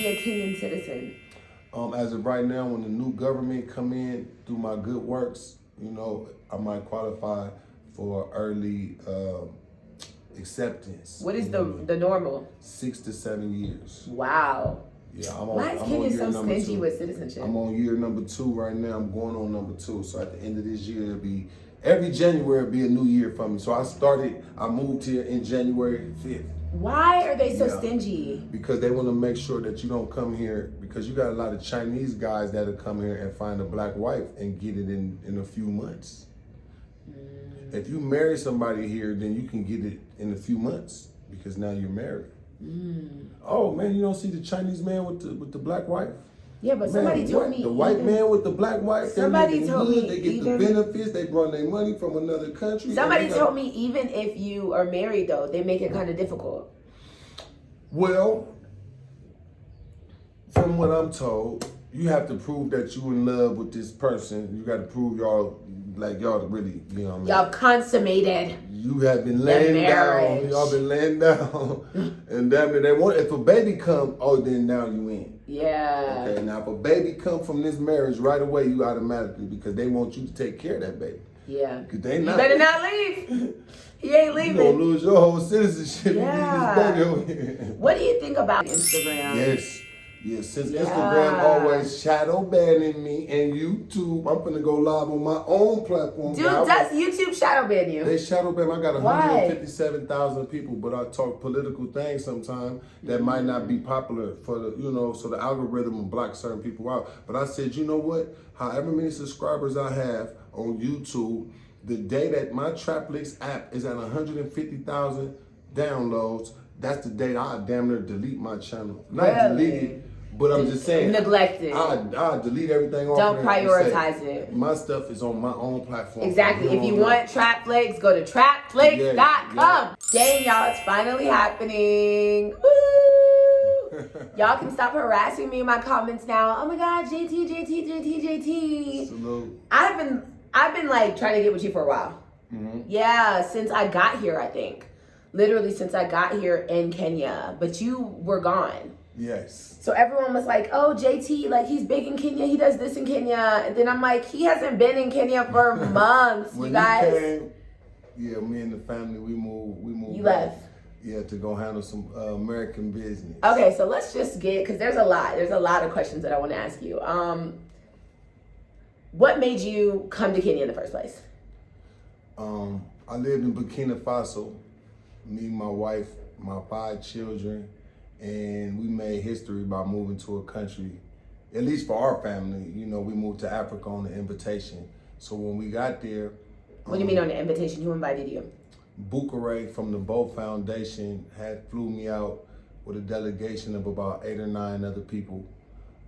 be a Kenyan citizen? As of right now, when the new government come in through my good works, you know, I might qualify for early acceptance. What is the normal? 6 to 7 years. Wow. Yeah, Why is Kenya so stingy with citizenship? I'm on year number 2 right now. I'm going on number 2. So at the end of this year, it'll be every January. It'll be a new year for me. So I moved here in January 5th. Why are they so stingy? Because they want to make sure that you don't come here, because you got a lot of Chinese guys that'll come here and find a black wife and get it in a few months. If you marry somebody here, then you can get it in a few months because now you're married. Oh man, you don't see the Chinese man with the black wife? Yeah, but somebody told me the white man with the black wife. Somebody told me they get the benefits. They brought their money from another country. Somebody told me even if you are married though, they make it kind of difficult. Well, from what I'm told, you have to prove that you in love with this person. You got to prove y'all really, you know what I mean? Y'all consummated. You have been laying down. Y'all been laying down. And damn it, they want, if a baby come, oh, then now you in. Yeah. Okay, now if a baby come from this marriage right away, you automatically, because they want you to take care of that baby. Yeah. Because they You not. better not leave. He ain't leaving. You gonna lose your whole citizenship. Yeah. If you leave this baby over here. What do you think about Instagram? Yes, since Instagram always shadow banning me and YouTube, I'm finna go live on my own platform. Dude, does YouTube shadow ban you? They shadow ban. I got 157,000 people, but I talk political things sometimes that might not be popular for the, you know, so the algorithm will block certain people out. But I said, you know what? However many subscribers I have on YouTube, the day that my Traplix app is at 150,000 downloads, that's the day I damn near delete my channel. Not delete it. But I'm just saying, neglect it. I delete everything off. Don't prioritize it. My stuff is on my own platform. Exactly. If you want Trapflix, go to trapflix.com. Dang, y'all, it's finally happening. Woo! Y'all can stop harassing me in my comments now. Oh my God, JT. Salute. I've been like trying to get with you for a while. Yeah, since I got here, I think. Literally since I got here in Kenya, but you were gone. Yes. So everyone was like, oh, JT, like he's big in Kenya, he does this in Kenya. And then I'm like, he hasn't been in Kenya for months, you guys. Yeah, me and the family, we moved. You left. Yeah, to go handle some American business. Okay, so let's just get, because there's a lot of questions that I want to ask you. What made you come to Kenya in the first place? I lived in Burkina Faso. Me, my wife, my 5 children, and we made history by moving to a country, at least for our family. You know, we moved to Africa on an invitation. So when we got there... What do you mean on an invitation? Who invited you? Bukare from the Bo Foundation flew me out with a delegation of about 8 or 9 other people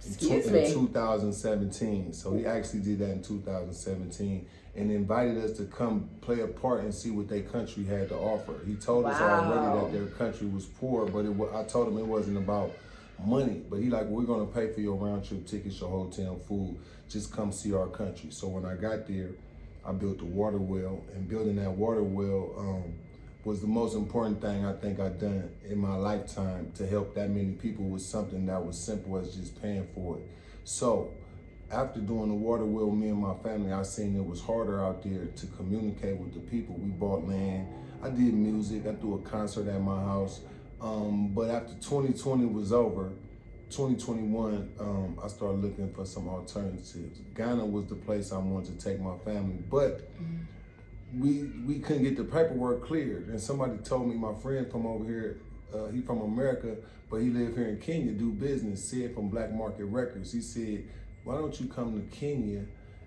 in 2017. So he actually did that in 2017 and invited us to come play a part and see what their country had to offer. He told us already that their country was poor, but I told him it wasn't about money. But he like, we're gonna pay for your round trip tickets, your hotel, food. Just come see our country. So when I got there, I built a water well, and building that water well was the most important thing I think I've done in my lifetime to help that many people with something that was simple as just paying for it. So after doing the water well, me and my family, I seen it was harder out there to communicate with the people. We bought land, I did music, I threw a concert at my house. But after 2020 was over, 2021, I started looking for some alternatives. Ghana was the place I wanted to take my family, but we couldn't get the paperwork cleared. And somebody told me, my friend from over here, he from America, but he lived here in Kenya, do business, said from Black Market Records. He said, why don't you come to Kenya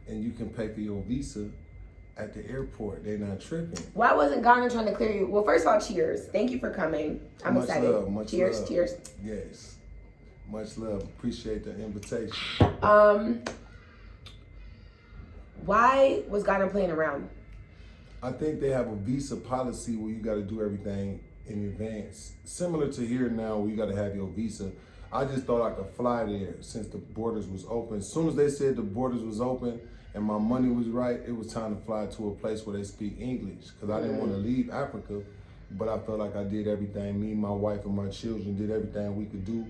and you can pay for your visa at the airport? They're not tripping. Why wasn't Ghana trying to clear you? Well, first of all, cheers. Thank you for coming. I'm excited. Cheers, cheers. Yes. Much love. Appreciate the invitation. Why was Ghana playing around? I think they have a visa policy where you got to do everything in advance. Similar to here now where you got to have your visa. I just thought I could fly there since the borders was open. As soon as they said the borders was open and my money was right, it was time to fly to a place where they speak English, because I didn't want to leave Africa, but I felt like I did everything. Me, my wife, and my children did everything we could do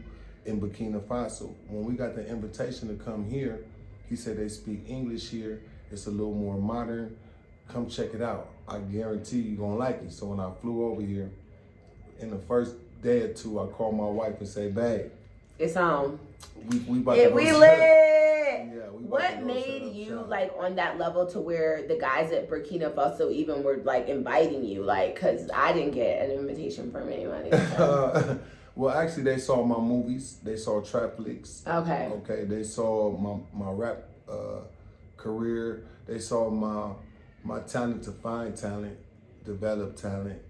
in Burkina Faso. When we got the invitation to come here, he said they speak English here. It's a little more modern. Come check it out. I guarantee you're gonna like it. So when I flew over here, in the first day or two, I called my wife and say, babe, it's on. We about to go lit. Yeah, what made you like on that level to where the guys at Burkina Faso even were like inviting you? Like, cause I didn't get an invitation from anybody. So. Well, actually, they saw my movies. They saw trap flicks. Okay. Okay. They saw my rap career. They saw my talent to find talent, develop talent.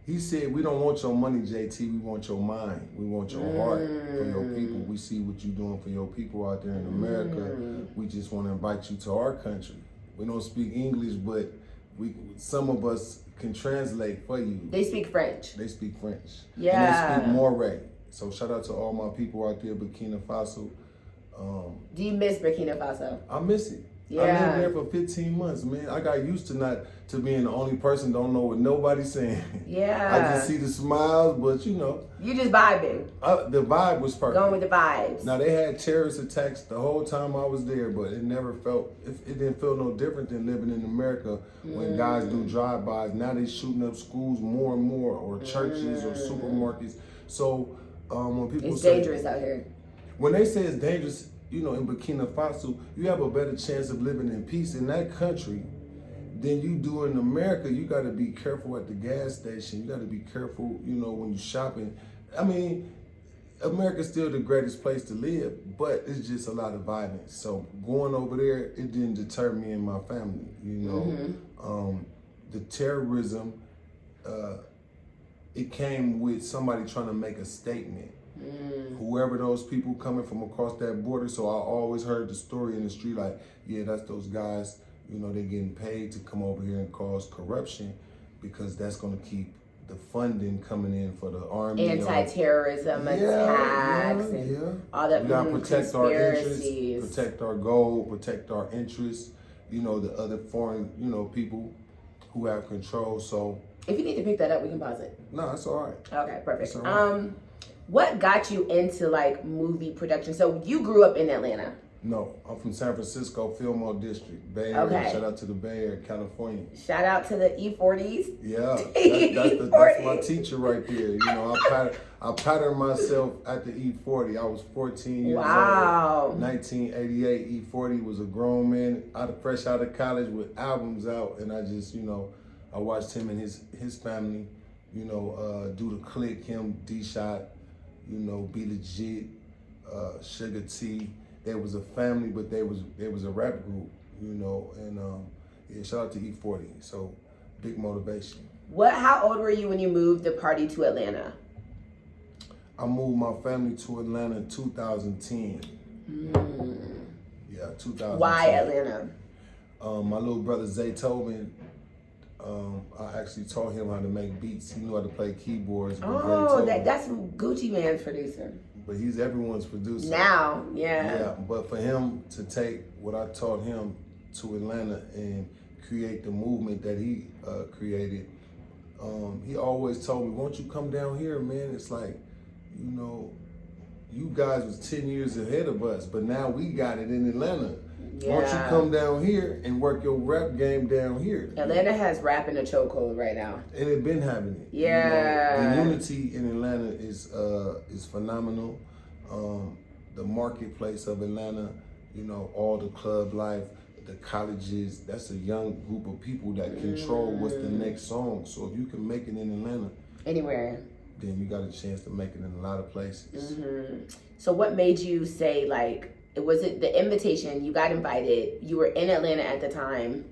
He said, we don't want your money, JT. We want your mind. We want your heart for your people. We see what you're doing for your people out there in America. We just want to invite you to our country. We don't speak English, but some of us can translate for you. They speak French. They speak French. Yeah. And they speak Moray. So shout out to all my people out there, Burkina Faso. Do you miss Burkina Faso? I miss it. Yeah. I lived there for 15 months, man. I got used to being the only person don't know what nobody's saying. Yeah. I just see the smiles, but you know. You just vibing. The vibe was perfect. Going with the vibes. Now they had terrorist attacks the whole time I was there, but it never felt, it didn't feel no different than living in America when guys do drive-bys. Now they shooting up schools more and more, or churches or supermarkets. So when people it's say, dangerous out here. When they say it's dangerous, you know, in Burkina Faso, you have a better chance of living in peace in that country than you do in America. You got to be careful at the gas station. You got to be careful, you know, when you're shopping. I mean, America's still the greatest place to live, but it's just a lot of violence. So going over there, it didn't deter me and my family, you know. The terrorism, it came with somebody trying to make a statement. Whoever those people coming from across that border. So I always heard the story in the street like, yeah, that's those guys, you know, they're getting paid to come over here and cause corruption because that's going to keep the funding coming in for the army. Anti-terrorism attacks and all that. We got to protect our interests, protect our gold, protect our interests, you know, the other foreign, you know, people who have control. So if you need to pick that up, we can pause it. No, that's all right. Okay, perfect. All right. What got you into like movie production? So you grew up in Atlanta? No, I'm from San Francisco, Fillmore district, Bay Area. Okay. Shout out to the Bay Area, California. Shout out to the E40s. Yeah, that's my teacher right there. You know, I patterned myself at the E40. I was 14 years old. 1988, E40 was a grown man, fresh out of college with albums out, and I just, you know, I watched him and his family, you know, do the click, him, D-Shot, you know, Be Legit, Sugar T. There was a family, but there was a rap group, you know, and yeah, shout out to E40. So big motivation. How old were you when you moved the party to Atlanta? I moved my family to Atlanta in 2010. Yeah, 2010. Why Atlanta? My little brother Zay Tobin, I actually taught him how to make beats. He knew how to play keyboards. Oh, that's Gucci Man's producer. But he's everyone's producer. Now, yeah. Yeah, but for him to take what I taught him to Atlanta and create the movement that he created, he always told me, won't you come down here, man? It's like, you know, you guys was 10 years ahead of us, but now we got it in Atlanta. Yeah. Why don't you come down here and work your rap game down here? Atlanta has rap in a chokehold right now. And it been having it. Yeah. You know, the unity in Atlanta is phenomenal. The marketplace of Atlanta, you know, all the club life, the colleges, that's a young group of people that control what's the next song. So if you can make it in Atlanta. Anywhere. Then you got a chance to make it in a lot of places. So what made you say, like, was it the invitation, you got invited, you were in Atlanta at the time,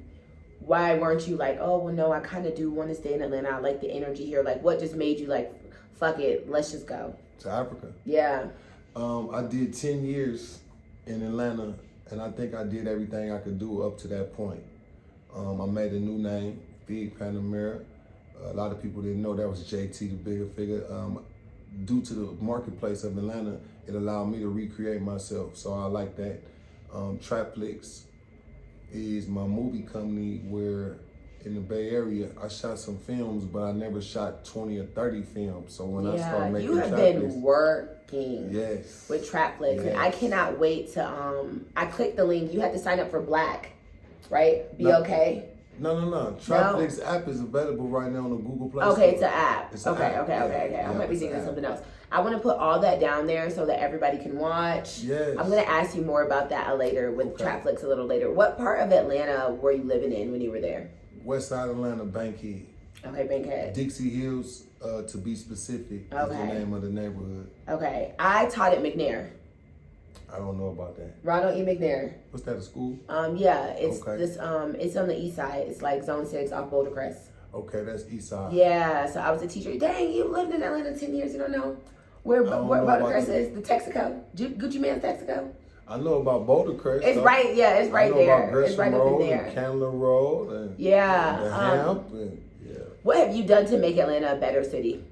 why weren't you like, oh, well, no, I kind of do want to stay in Atlanta, I like the energy here, like, what just made you like, fuck it, let's just go? To Africa? Yeah. I did 10 years in Atlanta, and I think I did everything I could do up to that point. I made a new name, Figg Panamera. A lot of people didn't know that was JT the Bigga Figga. Due to the marketplace of Atlanta, it allowed me to recreate myself, so I like that. Trapflix is my movie company where in the Bay Area, I shot some films, but I never shot 20 or 30 films. So when I started making you have trap been flicks, working yes, with trap flicks, yes. and I cannot wait to. I clicked the link. You had to sign up for Black, right? Be okay. No. Trap Flicks app is available right now on the Google Play Store. Okay, it's an app. It's an okay. Yeah, I might be thinking of something else. I want to put all that down there so that everybody can watch. Yes. I'm going to ask you more about that later with Trap Flicks a little later. What part of Atlanta were you living in when you were there? West Side Atlanta, Bankhead. Okay, Bankhead. Dixie Hills, to be specific, is the name of the neighborhood. Okay. I taught at McNair. I don't know about that. Ronald E. McNair. What's that, a school? Yeah, it's this it's on the east side. It's like Zone 6 off Boulder Crest. Okay, that's east side. Yeah, so I was a teacher. Dang, you lived in Atlanta 10 years, you don't know where Boulder Crest is? The Texaco. Gucci Man's Texaco. I know about Boulder Crest. It's right, it's right there. It's right up in there. And Candler Road and the Hamp What have you done to make Atlanta a better city?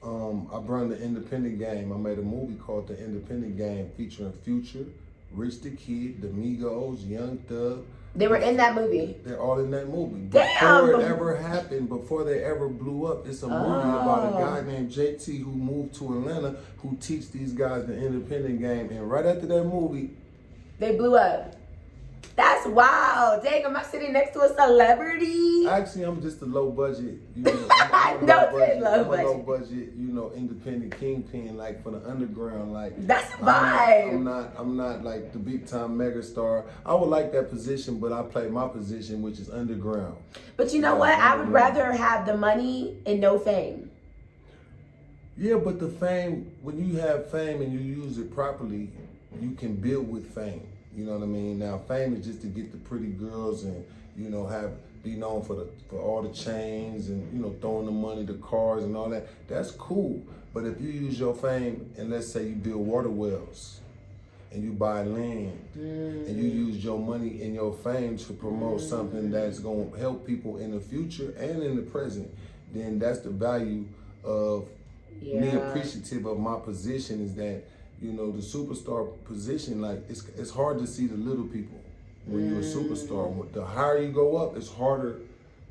I run the Independent Game. I made a movie called The Independent Game featuring Future, Rich the Kid, the Migos, Young Thug. They were in that movie. They're all in that movie. Damn. Before it ever happened, before they ever blew up, it's a movie about a guy named JT who moved to Atlanta who teach these guys the Independent Game. And right after that movie, they blew up. That's wild. Dang, am I sitting next to a celebrity? Actually, I'm just a low budget. I'm a low budget, independent kingpin, like for the underground. Like that's a vibe. I'm not like the big time megastar. I would like that position, but I play my position, which is underground. But you know what? I would rather have the money and no fame. Yeah, but the fame, when you have fame and you use it properly, you can build with fame. You know what I mean? Now, fame is just to get the pretty girls and, be known for all the chains and, throwing the money, the cars and all that. That's cool. But if you use your fame and let's say you build water wells and you buy land and you use your money and your fame to promote something that's going to help people in the future and in the present, then that's the value of me appreciative of my position is that the superstar position, like it's hard to see the little people when you're a superstar. The higher you go up, it's harder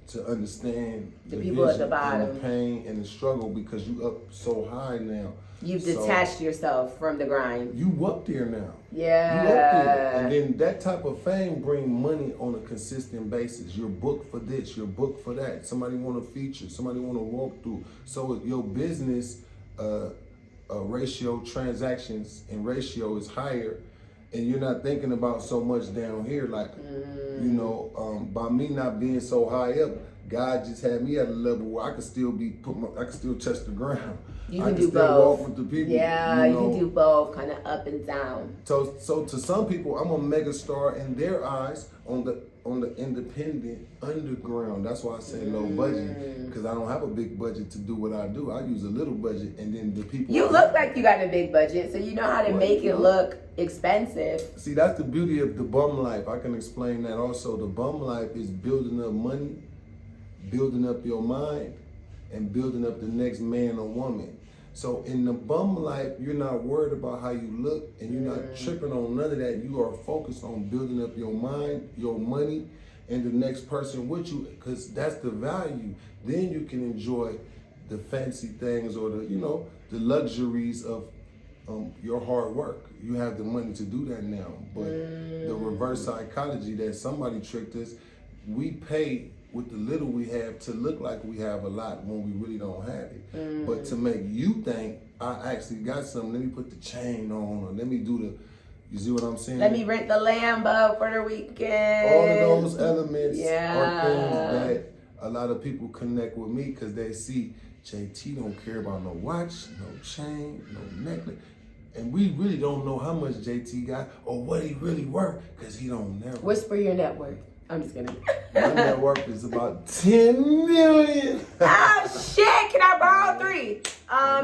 to understand the people at the bottom, and the pain and the struggle because you up so high now. You've detached yourself from the grind. You up there now. Yeah. You up there. And then that type of fame bring money on a consistent basis. You're booked for this, you're booked for that. Somebody want to feature, somebody want to walk through. So your business ratio, transactions and ratio is higher, and you're not thinking about so much down here. Like, by me not being so high up, God just had me at a level where I could still I could still touch the ground. You can do still both. Walk with the people. Yeah, you can do both, kind of up and down. So to some people, I'm a mega star in their eyes on the independent underground. That's why I say low budget, because I don't have a big budget to do what I do. I use a little budget, and then the people. You look like you got a big budget, so you know how to make it look expensive. See, that's the beauty of the bum life. I can explain that also. The bum life is building up money, building up your mind, and building up the next man or woman. So in the bum life, you're not worried about how you look and you're not tripping on none of that. You are focused on building up your mind, your money, and the next person with you, because that's the value. Then you can enjoy the fancy things or the luxuries of your hard work. You have the money to do that now. But the reverse psychology that somebody tricked us, we pay with the little we have to look like we have a lot when we really don't have it. But to make you think, I actually got something, let me put the chain on, or let me do you see what I'm saying? Let me rent the Lambo for the weekend. All of those elements are things that a lot of people connect with me because they see JT don't care about no watch, no chain, no necklace. And we really don't know how much JT got or what he really worth because he don't never. Whisper your net worth. I'm just kidding. My net worth is about 10 million. Oh shit, can I borrow 3?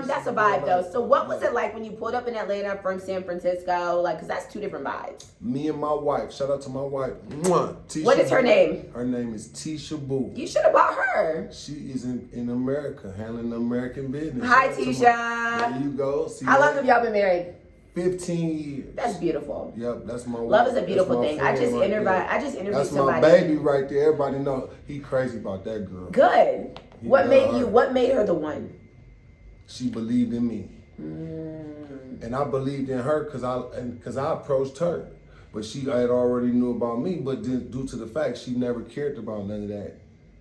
That's a vibe though. So what was it like when you pulled up in Atlanta from San Francisco? Like, cause that's 2 different vibes. Me and my wife, shout out to my wife. Tisha what is her name? Her name is Tisha Boo. You should have bought her. She is in America, handling the American business. Hi Tisha. There you go. See How long have y'all been married? 15 years. That's beautiful. Yep, that's my wife. Love is a beautiful thing. I just interviewed That's somebody. my baby right there. Everybody know he crazy about that girl. Good. What made her the one? She believed in me. And I believed in her because I approached her. But she had already knew about me, but due to the fact she never cared about none of that.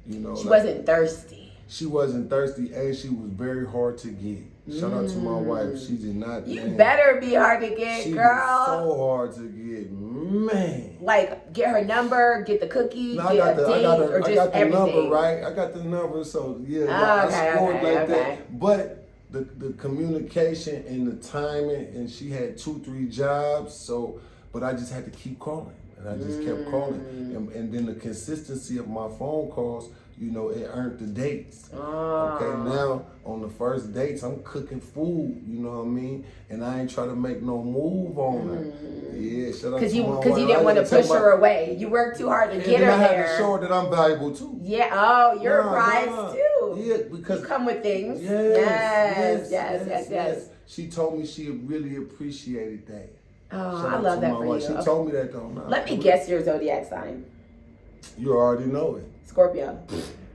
You know, she wasn't thirsty. She wasn't thirsty, and she was very hard to get. Shout out to my wife. She did not. You better be hard to get, she girl. Was so hard to get, man. Like, get her number, get the cookie, no, get a date, or just everything. I got the number, right? I got the number, so yeah, I scored that. But the communication and the timing, and she had 2-3 jobs, so. But I just had to keep calling, and I just kept calling, and then the consistency of my phone calls, you know, it earned the dates. Okay, now on the first dates, I'm cooking food, you know what I mean, and I ain't trying to make no move on her. Yeah, shout out to my wife. Because you didn't want to push her away. You worked too hard to get her there. I had to show her that I'm valuable too. Yeah. Oh, you're a prize too. Yeah, because you come with things. Yes. She told me she really appreciated that. Oh, I love that for you. She told me that though. Let me guess your zodiac sign. You already know it. Scorpio.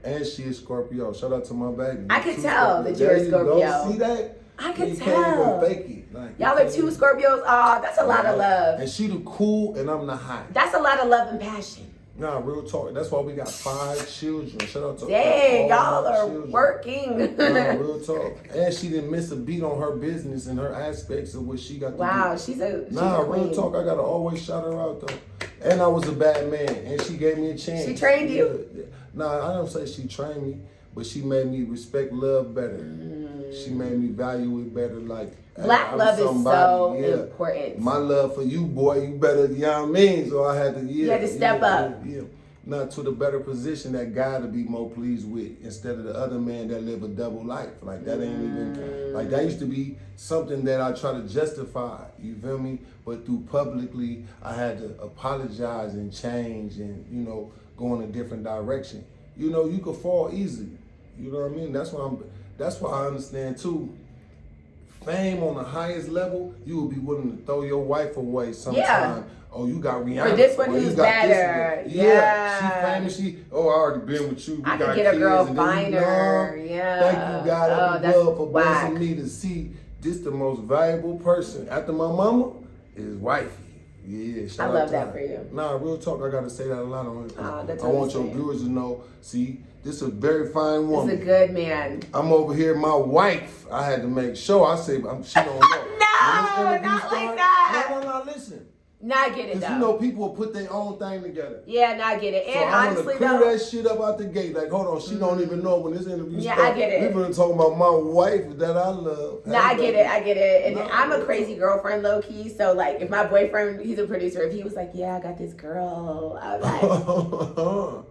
And she is Scorpio. Shout out to my baby. I could tell that you're a Scorpio. See that? I could tell. Can't even fake it. Like, y'all are 2 Scorpios. Oh, that's a lot of love. And she the cool and I'm the hot. That's a lot of love and passion. Nah, real talk. That's why we got 5 children. Shout out to dang, y'all are working. Nah, real talk. And she didn't miss a beat on her business and her aspects of what she got to do. Wow, she's a queen. Real talk. I gotta always shout her out though. And I was a bad man, and she gave me a chance. She trained you? Nah, I don't say she trained me, but she made me respect love better. She made me value it better. Like Black love is so important. My love for you, boy, you better, you know what I mean? So I had to, you had to step up. Yeah. Not to the better position that God to be more pleased with instead of the other man that live a double life. Like that ain't even, like that used to be something that I try to justify, you feel me? But through publicly, I had to apologize and change and, you know, go in a different direction. You know, you could fall easily. You know what I mean? That's why I understand too. Fame on the highest level, you would be willing to throw your wife away sometime. Yeah. Oh, you got Rihanna. Or this one who's better. Yeah. She famous. I already been with you. I could get a girl finer. Yeah. Thank you, God, up above for blessing me to see this the most valuable person after my mama is wifey. Yeah, I love that for you. Nah, real talk. I gotta say that a lot on it. I want your viewers to know. See, this is a very fine woman. This is a good man. I'm over here. My wife. I had to make sure. I say, she don't know. No, not like that. No. Listen. Now I get it though. You know, people will put their own thing together. Yeah, now I get it. And so honestly though, I'm gonna clear that shit up out the gate. Like, hold on, she don't even know when this interview starts. I get it. We're gonna talk about my wife that I love. No, I get it. And I'm a crazy girlfriend, low key. So like, if my boyfriend, he's a producer, if he was like, yeah, I got this girl, I was like.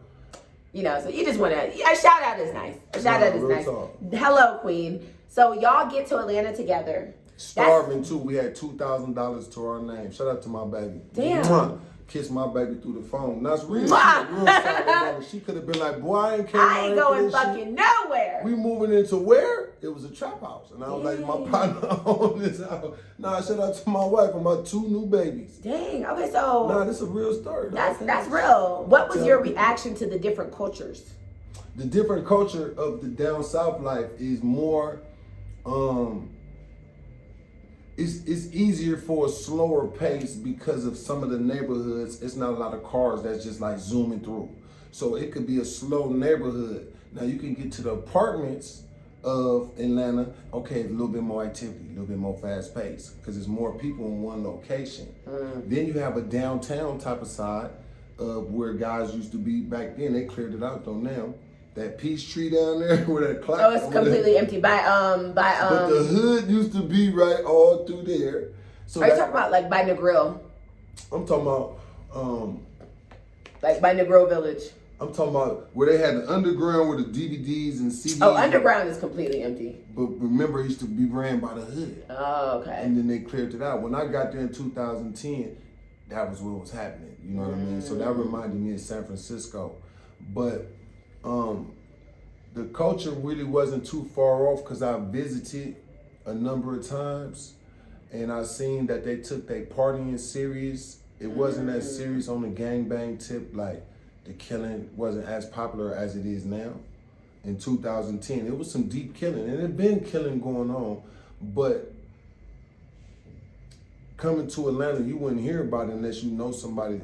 You know, so you just want to, a shout out is nice. A shout out is nice. Talk. Hello, Queen. So y'all get to Atlanta together. Starving too. We had $2,000 to our name. Shout out to my baby. Damn. Kiss my baby through the phone. That's real. Real she could have been like, boy, I ain't going fucking nowhere. We moving into where? It was a trap house. And I was like, my partner owned this house. Nah, shout out to my wife and my 2 new babies. Dang. Okay, so. Nah, this is a real story. That's real. What was your reaction to the different cultures? The different culture of the down south life is more, It's easier for a slower pace because of some of the neighborhoods. It's not a lot of cars that's just like zooming through. So it could be a slow neighborhood. Now you can get to the apartments of Atlanta. Okay, a little bit more activity, a little bit more fast pace because there's more people in one location. Then you have a downtown type of side of where guys used to be back then. They cleared it out though now. That peach tree down there where that clock. Oh, it's completely empty. But the hood used to be right all through there. So are you talking about like by Negril? I'm talking about like by Negril Village. I'm talking about where they had the underground with the DVDs and CDs. Oh, underground is completely empty. But remember, it used to be ran by the hood. Oh, okay. And then they cleared it out. When I got there in 2010, that was what was happening. You know what I mean? So that reminded me of San Francisco. But the culture really wasn't too far off because I visited a number of times. and I seen that they took their partying serious. It wasn't as serious on the gangbang tip. Like, the killing wasn't as popular as it is now. In 2010, it was some deep killing, and it had been killing going on, but coming to Atlanta, you wouldn't hear about it unless you know somebody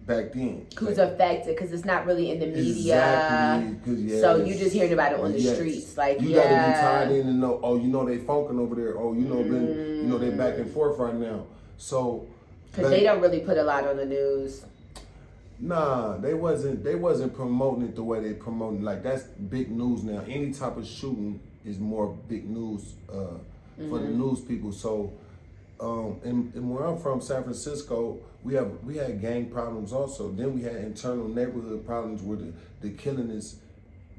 back then. Who's affected, because it's not really in the media. Exactly. So you just hearing about it on the streets. Like, you gotta be tied in and know, they funking over there. Oh, they back and forth right now. So because they don't really put a lot on the news. Nah, they wasn't promoting it the way they promoting. Like, that's big news now. Any type of shooting is more big news for the news people. So, and where I'm from, San Francisco, we had gang problems also. Then we had internal neighborhood problems where the killing is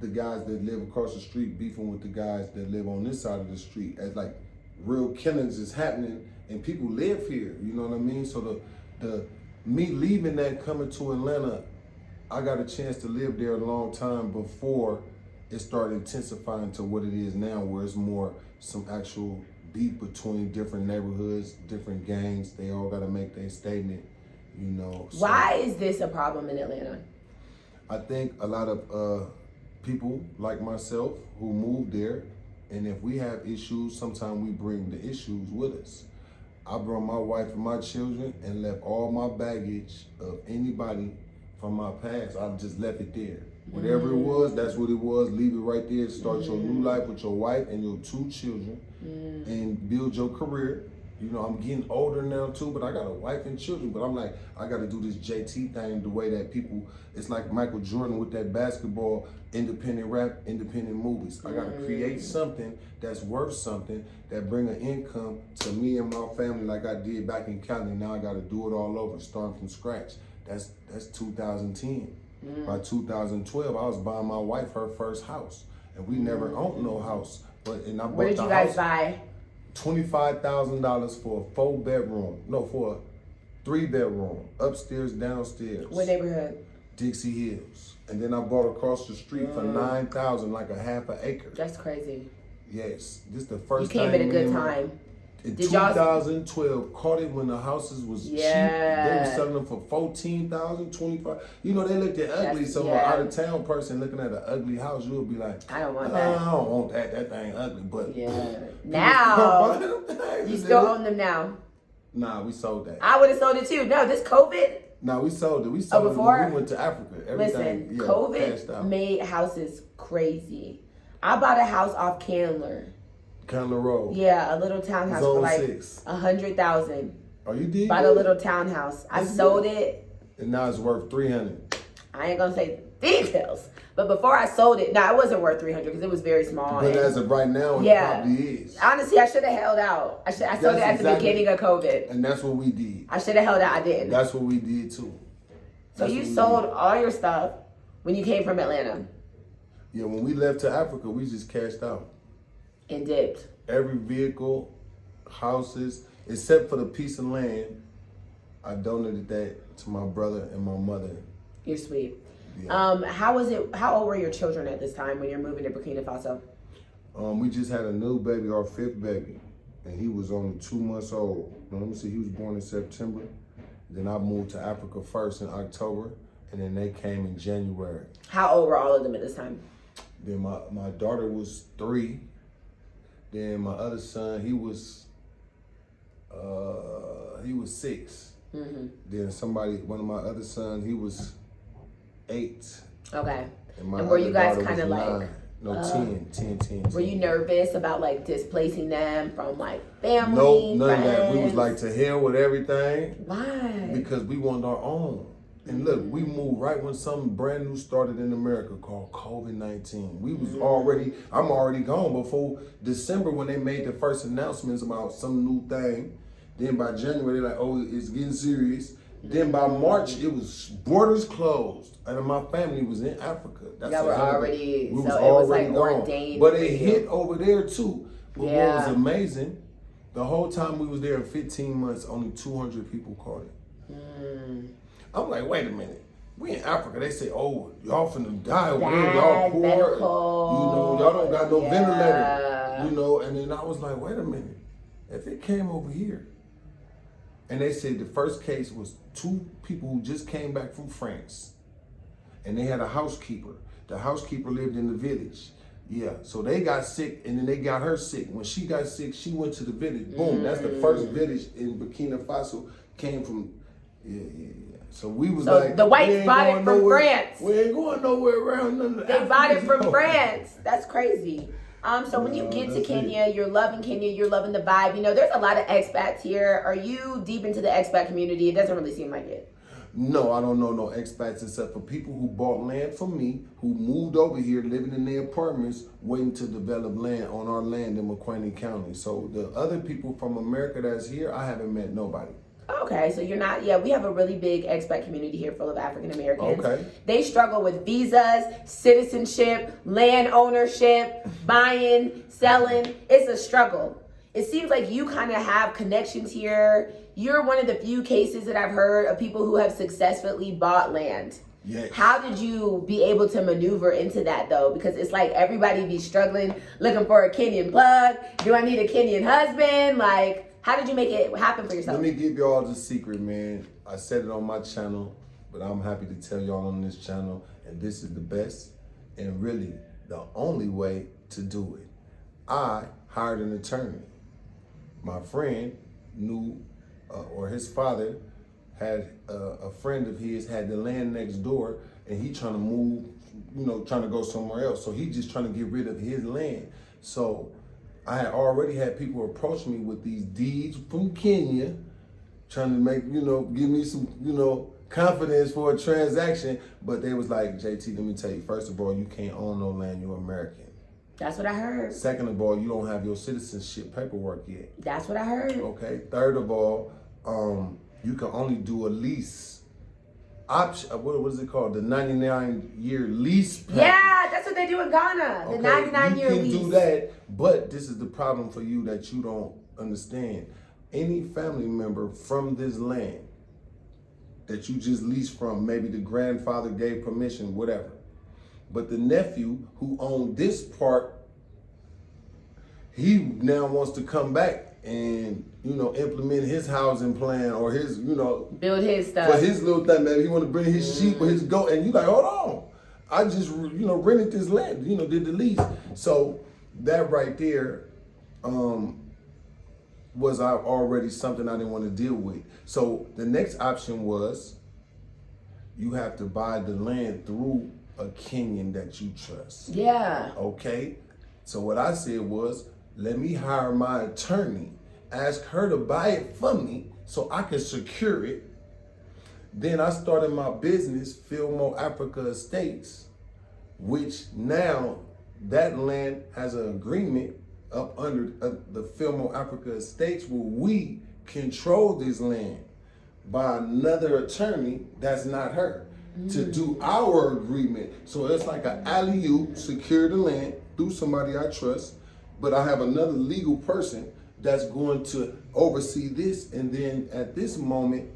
the guys that live across the street beefing with the guys that live on this side of the street. As like real killings is happening, and people live here. You know what I mean? So me leaving that, coming to Atlanta, I got a chance to live there a long time before it started intensifying to what it is now, where it's more some actual beef between different neighborhoods, different gangs. They all got to make their statement, you know. So why is this a problem in Atlanta? I think a lot of people like myself who moved there, and if we have issues, sometimes we bring the issues with us. I brought my wife and my children and left all my baggage of anybody from my past. I just left it there. Whatever it was, that's what it was. Leave it right there. Start your new life with your wife and your 2 children and build your career. You know, I'm getting older now too, but I got a wife and children. But I'm like, I got to do this JT thing the way that people, it's like Michael Jordan with that basketball, independent rap, independent movies. I got to create something that's worth something, that bring an income to me and my family like I did back in Cali. Now I got to do it all over, starting from scratch. That's 2010. By 2012, I was buying my wife her first house, and we never owned no house. But I bought Where did you guys buy? $25,000 for a 4-bedroom. No, for a 3-bedroom, upstairs, downstairs. What neighborhood? Dixie Hills. And then I bought across the street for $9,000, like a half an acre. That's crazy. Yes, this is the first time. You came at a good time. In 2012, caught it when the houses was cheap. They were selling them for $14,000, $25,000. You know, they looked at ugly. So an out of town person looking at an ugly house, you'll be like, I don't want that. I don't want that. That thing ugly. But now you still own them now? Nah, we sold that. I would have sold it too. No, this COVID. Nah, we sold it. We sold it when we went to Africa. Listen, COVID made houses crazy. I bought a house off Candler. Candler Road. Yeah, a little townhouse for like 6. $100,000. Oh, you did? Bought a little townhouse. I sold it. And now it's worth $300,000. I ain't gonna say details, but before I sold it, it wasn't worth $300,000 because it was very small. But as of right now, it probably is. Honestly, I should have held out. I sold it at the beginning of COVID. And that's what we did. I should have held out. I didn't. That's what we did too. So you sold all your stuff when you came from Atlanta? Yeah, when we left to Africa, we just cashed out. And dipped. Every vehicle, houses, except for the piece of land, I donated that to my brother and my mother. You're sweet. Yeah. How old were your children at this time when you're moving to Burkina Faso? We just had a new baby, our 5th baby, and he was only 2 months old. Now, let me see, he was born in September. Then I moved to Africa first in October, and then they came in January. How old were all of them at this time? Then my daughter was 3. Then my other son, he was 6. Then one of my other sons, he was 8. Okay. And were you guys kind of like 10. Were you nervous about like displacing them from like family? Nope, none of that. We was like to hell with everything. Why? Because we wanted our own. And look, we moved right when something brand new started in America called COVID-19. We was I'm already gone before December when they made the first announcements about some new thing. Then by January, they're like, oh, it's getting serious. Then by March, it was borders closed. And my family was in Africa. We was already gone. ordained. But it hit over there too. But what was amazing, the whole time we was there in 15 months, only 200 people caught it. I'm like, wait a minute. We in Africa. They say, oh, y'all finna die over there. Y'all poor. Medical, y'all don't got no ventilator. And then I was like, wait a minute. If it came over here, and they said the first case was 2 people who just came back from France, and they had a housekeeper. The housekeeper lived in the village. Yeah, so they got sick, and then they got her sick. When she got sick, she went to the village. Boom, that's the first village in Burkina Faso came from. Yeah. So we was like, the whites bought it from France. We ain't going nowhere around none of the They bought it from France. That's crazy. So when you get to Kenya, you're loving Kenya, you're loving the vibe. You know, there's a lot of expats here. Are you deep into the expat community? It doesn't really seem like it. No, I don't know no expats except for people who bought land from me, who moved over here, living in their apartments, waiting to develop land on our land in McQueen County. So the other people from America that's here, I haven't met nobody. Okay, so you're not, we have a really big expat community here full of African Americans. Okay. They struggle with visas, citizenship, land ownership, buying, selling. It's a struggle. It seems like you kind of have connections here. You're one of the few cases that I've heard of people who have successfully bought land. Yes. How did you be able to maneuver into that though? Because it's like everybody be struggling, looking for a Kenyan plug. Do I need a Kenyan husband? Like, how did you make it happen for yourself? Let me give y'all the secret, man. I said it on my channel, but I'm happy to tell y'all on this channel, and this is the best and really the only way to do it. I hired an attorney. My friend knew, or his father had a friend of his had the land next door, and he trying to move, trying to go somewhere else. So he just trying to get rid of his land. So I had already had people approach me with these deeds from Kenya, trying to make, give me some, confidence for a transaction. But they was like, JT, let me tell you, first of all, you can't own no land, you're American. That's what I heard. Second of all, you don't have your citizenship paperwork yet. That's what I heard. Okay. Third of all, you can only do a lease option. What is it called? The 99-year lease package. Yeah, that's what they do in Ghana. The 99-year lease. You can do that, but this is the problem for you that you don't understand. Any family member from this land that you just leased from, maybe the grandfather gave permission, whatever. But the nephew who owned this part, he now wants to come back and, implement his housing plan or his, build his stuff. For his little thing, maybe he want to bring his sheep or his goat. And you like, hold on. I just, rented this land, did the lease. So that right there was already something I didn't want to deal with. So the next option was you have to buy the land through a Kenyan that you trust. Yeah. Okay. So what I said was, let me hire my attorney, ask her to buy it for me so I can secure it. Then I started my business, Fillmore Africa Estates, which now that land has an agreement up under the Fillmore Africa Estates where we control this land by another attorney that's not her to do our agreement. So it's like an alley-oop, secure the land through somebody I trust, but I have another legal person that's going to oversee this. And then at this moment,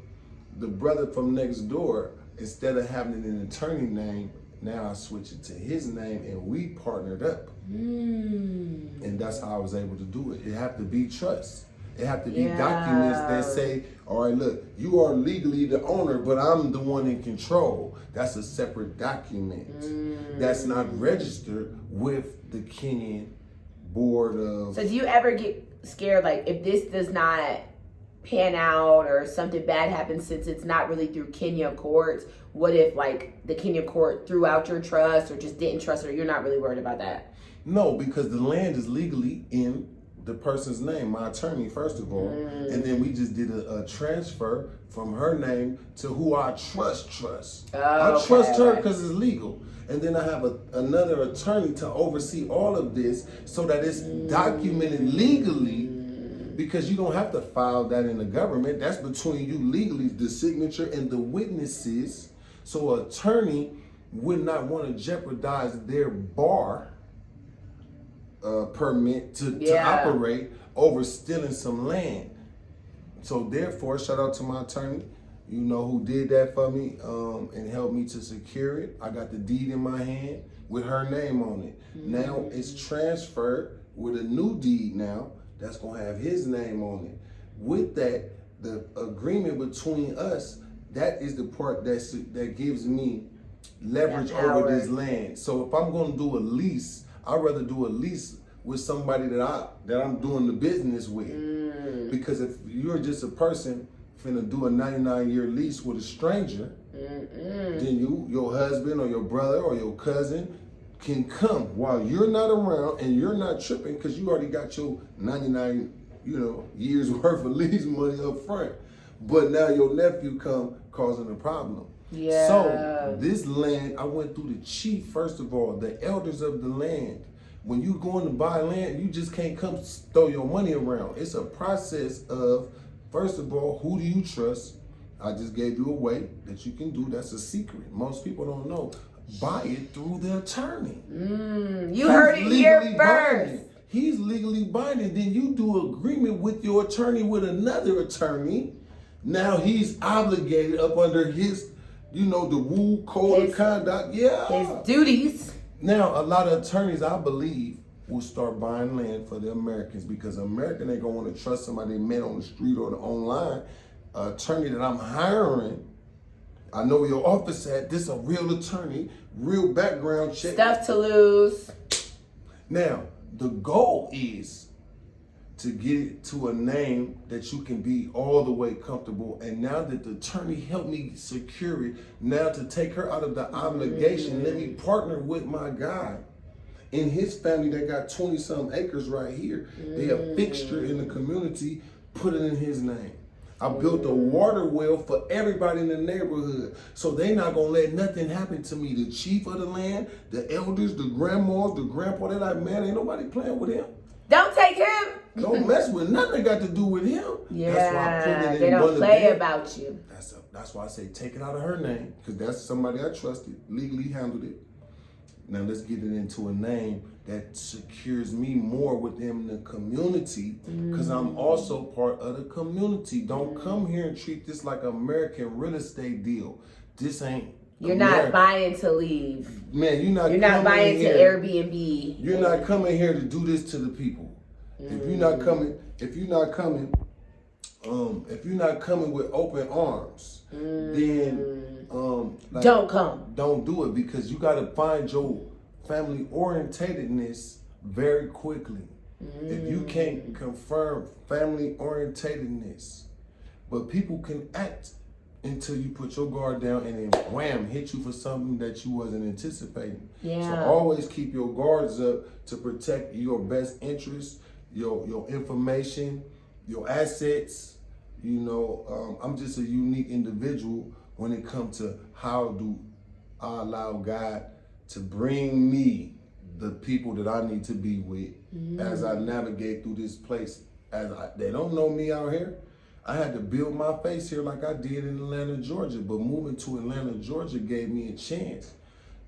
the brother from next door, instead of having an attorney name, now I switch it to his name and we partnered up. And that's how I was able to do it. It have to be trust. It have to be documents that say, all right, look, you are legally the owner, but I'm the one in control. That's a separate document. That's not registered with the Kenyan board of... So do you ever get scared, like, if this does not pan out or something bad happens, since it's not really through Kenya courts, what if, like, the Kenya court threw out your trust or just didn't trust her? You're not really worried about that? No, because the land is legally in the person's name, my attorney, first of all. And then we just did a transfer from her name to who I trust. I trust her because it's legal. And then I have another attorney to oversee all of this so that it's documented legally, because you don't have to file that in the government. That's between you legally, the signature and the witnesses. So an attorney would not want to jeopardize their bar permit to operate over stealing some land. So therefore, shout out to my attorney, who did that for me and helped me to secure it. I got the deed in my hand with her name on it. Now it's transferred with a new deed now that's gonna have his name on it. With that, the agreement between us, that is the part that gives me leverage over this land. So if I'm gonna do a lease, I'd rather do a lease with somebody that I'm doing the business with. Because if you're just a person finna do a 99-year lease with a stranger, then your husband or your brother or your cousin can come while you're not around and you're not tripping because you already got your 99, years worth of lease money up front. But now your nephew come causing a problem. Yeah. So this land, I went through the chief, first of all, the elders of the land. When you going to buy land, you just can't come throw your money around. It's a process of, first of all, who do you trust? I just gave you a way that you can do. That's a secret. Most people don't know. Buy it through the attorney. You heard it here first. He's legally binding. Then you do agreement with your attorney with another attorney. Now he's obligated up under his, the rule code of conduct. Yeah. His duties. Now, a lot of attorneys, I believe, will start buying land for the Americans because American ain't gonna want to trust somebody they met on the street or online. Attorney that I'm hiring, I know where your office at. This a real attorney, real background check. Stuff to lose. Now, the goal is to get it to a name that you can be all the way comfortable. And now that the attorney helped me secure it, now to take her out of the obligation, let me partner with my guy in his family that got 20-some acres right here. They a fixture in the community, put it in his name. I built a water well for everybody in the neighborhood. So they not gonna let nothing happen to me. The chief of the land, the elders, the grandmas, the grandpa, they're like, man, ain't nobody playing with him. Don't take him. Don't mess with nothing got to do with him. Yeah, that's why I put it in they don't play about you. That's why I say take it out of her name, because that's somebody I trusted, legally handled it. Now let's get it into a name that secures me more within the community, because I'm also part of the community. Don't come here and treat this like an American real estate deal. This ain't You're America. not buying to leave. Man, you're not buying here, to Airbnb. You're not coming here to do this to the people. If you're not coming with open arms, then don't come. Don't do it, because you got to find your family orientatedness very quickly. If you can't confirm family orientatedness, but people can act until you put your guard down and then wham, hit you for something that you wasn't anticipating. Yeah. So always keep your guards up to protect your best interests, your information, your assets. I'm just a unique individual when it comes to how do I allow God to bring me the people that I need to be with as I navigate through this place. They don't know me out here. I had to build my face here like I did in Atlanta, Georgia, but moving to Atlanta, Georgia gave me a chance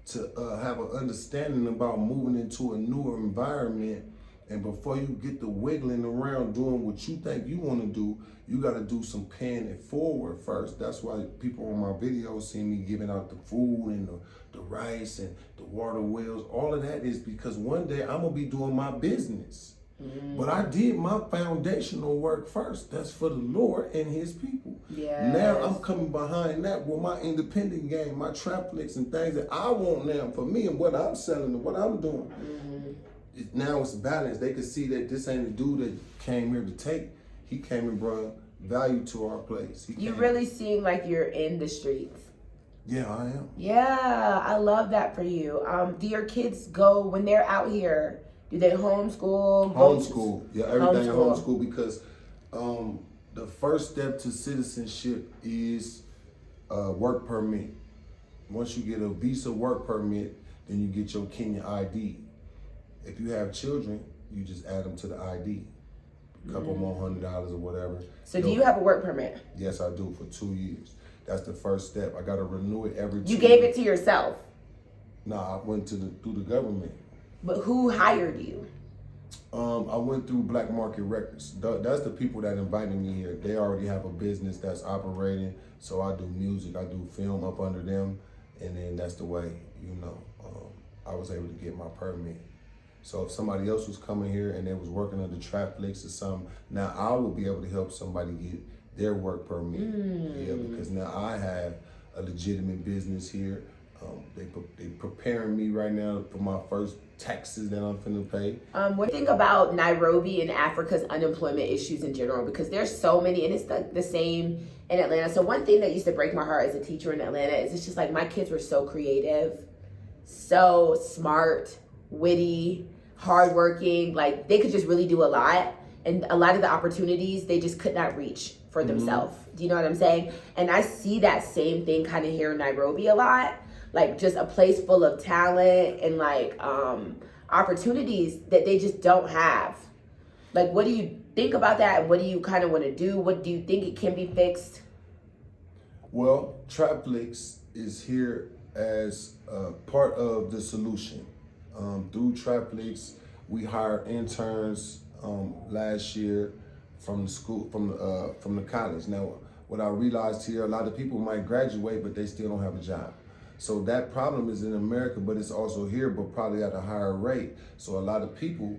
to have an understanding about moving into a newer environment. And before you get the wiggling around doing what you think you want to do, you got to do some paying it forward first. That's why people on my videos see me giving out the food and the rice and the water wells. All of that is because one day I'm going to be doing my business. But I did my foundational work first. That's for the Lord and his people. Yes. Now I'm coming behind that with my independent game, my triplex and things that I want now for me and what I'm selling and what I'm doing. Now it's balanced. They can see that this ain't a dude that came here to take. He came and brought value to our place. You really seem like you're in the streets. Yeah, I am. Yeah, I love that for you. Do your kids go, when they're out here, do they homeschool? Homeschool. Yeah, everything homeschool, because the first step to citizenship is a work permit. Once you get a visa work permit, then you get your Kenyan ID. If you have children, you just add them to the ID. A couple more $100 or whatever. So do you have a work permit? Yes, I do, for 2 years. That's the first step. I got to renew it every 2 years. You gave it to yourself? No, I went through the government. But who hired you? I went through Black Market Records. That's the people that invited me here. They already have a business that's operating. So I do music, I do film up under them. And then that's the way, I was able to get my permit. So if somebody else was coming here and they was working under traffics or something, now I would be able to help somebody get their work permit. Yeah, because now I have a legitimate business here. They preparing me right now for my first taxes that I'm finna pay. What do you think about Nairobi and Africa's unemployment issues in general? Because there's so many, and it's the same in Atlanta. So one thing that used to break my heart as a teacher in Atlanta is it's just like my kids were so creative, so smart, witty, hardworking. Like they could just really do a lot. And a lot of the opportunities they just could not reach for themselves. Do you know what I'm saying? And I see that same thing kind of here in Nairobi a lot. Like just a place full of talent and like opportunities that they just don't have. Like, what do you think about that? And what do you kind of want to do? What do you think it can be fixed? Well, Trapflix is here as part of the solution. Through Trapflix, we hired interns last year from the school, from the college. Now, what I realized here, a lot of people might graduate, but they still don't have a job. So that problem is in America, but it's also here, but probably at a higher rate. So a lot of people,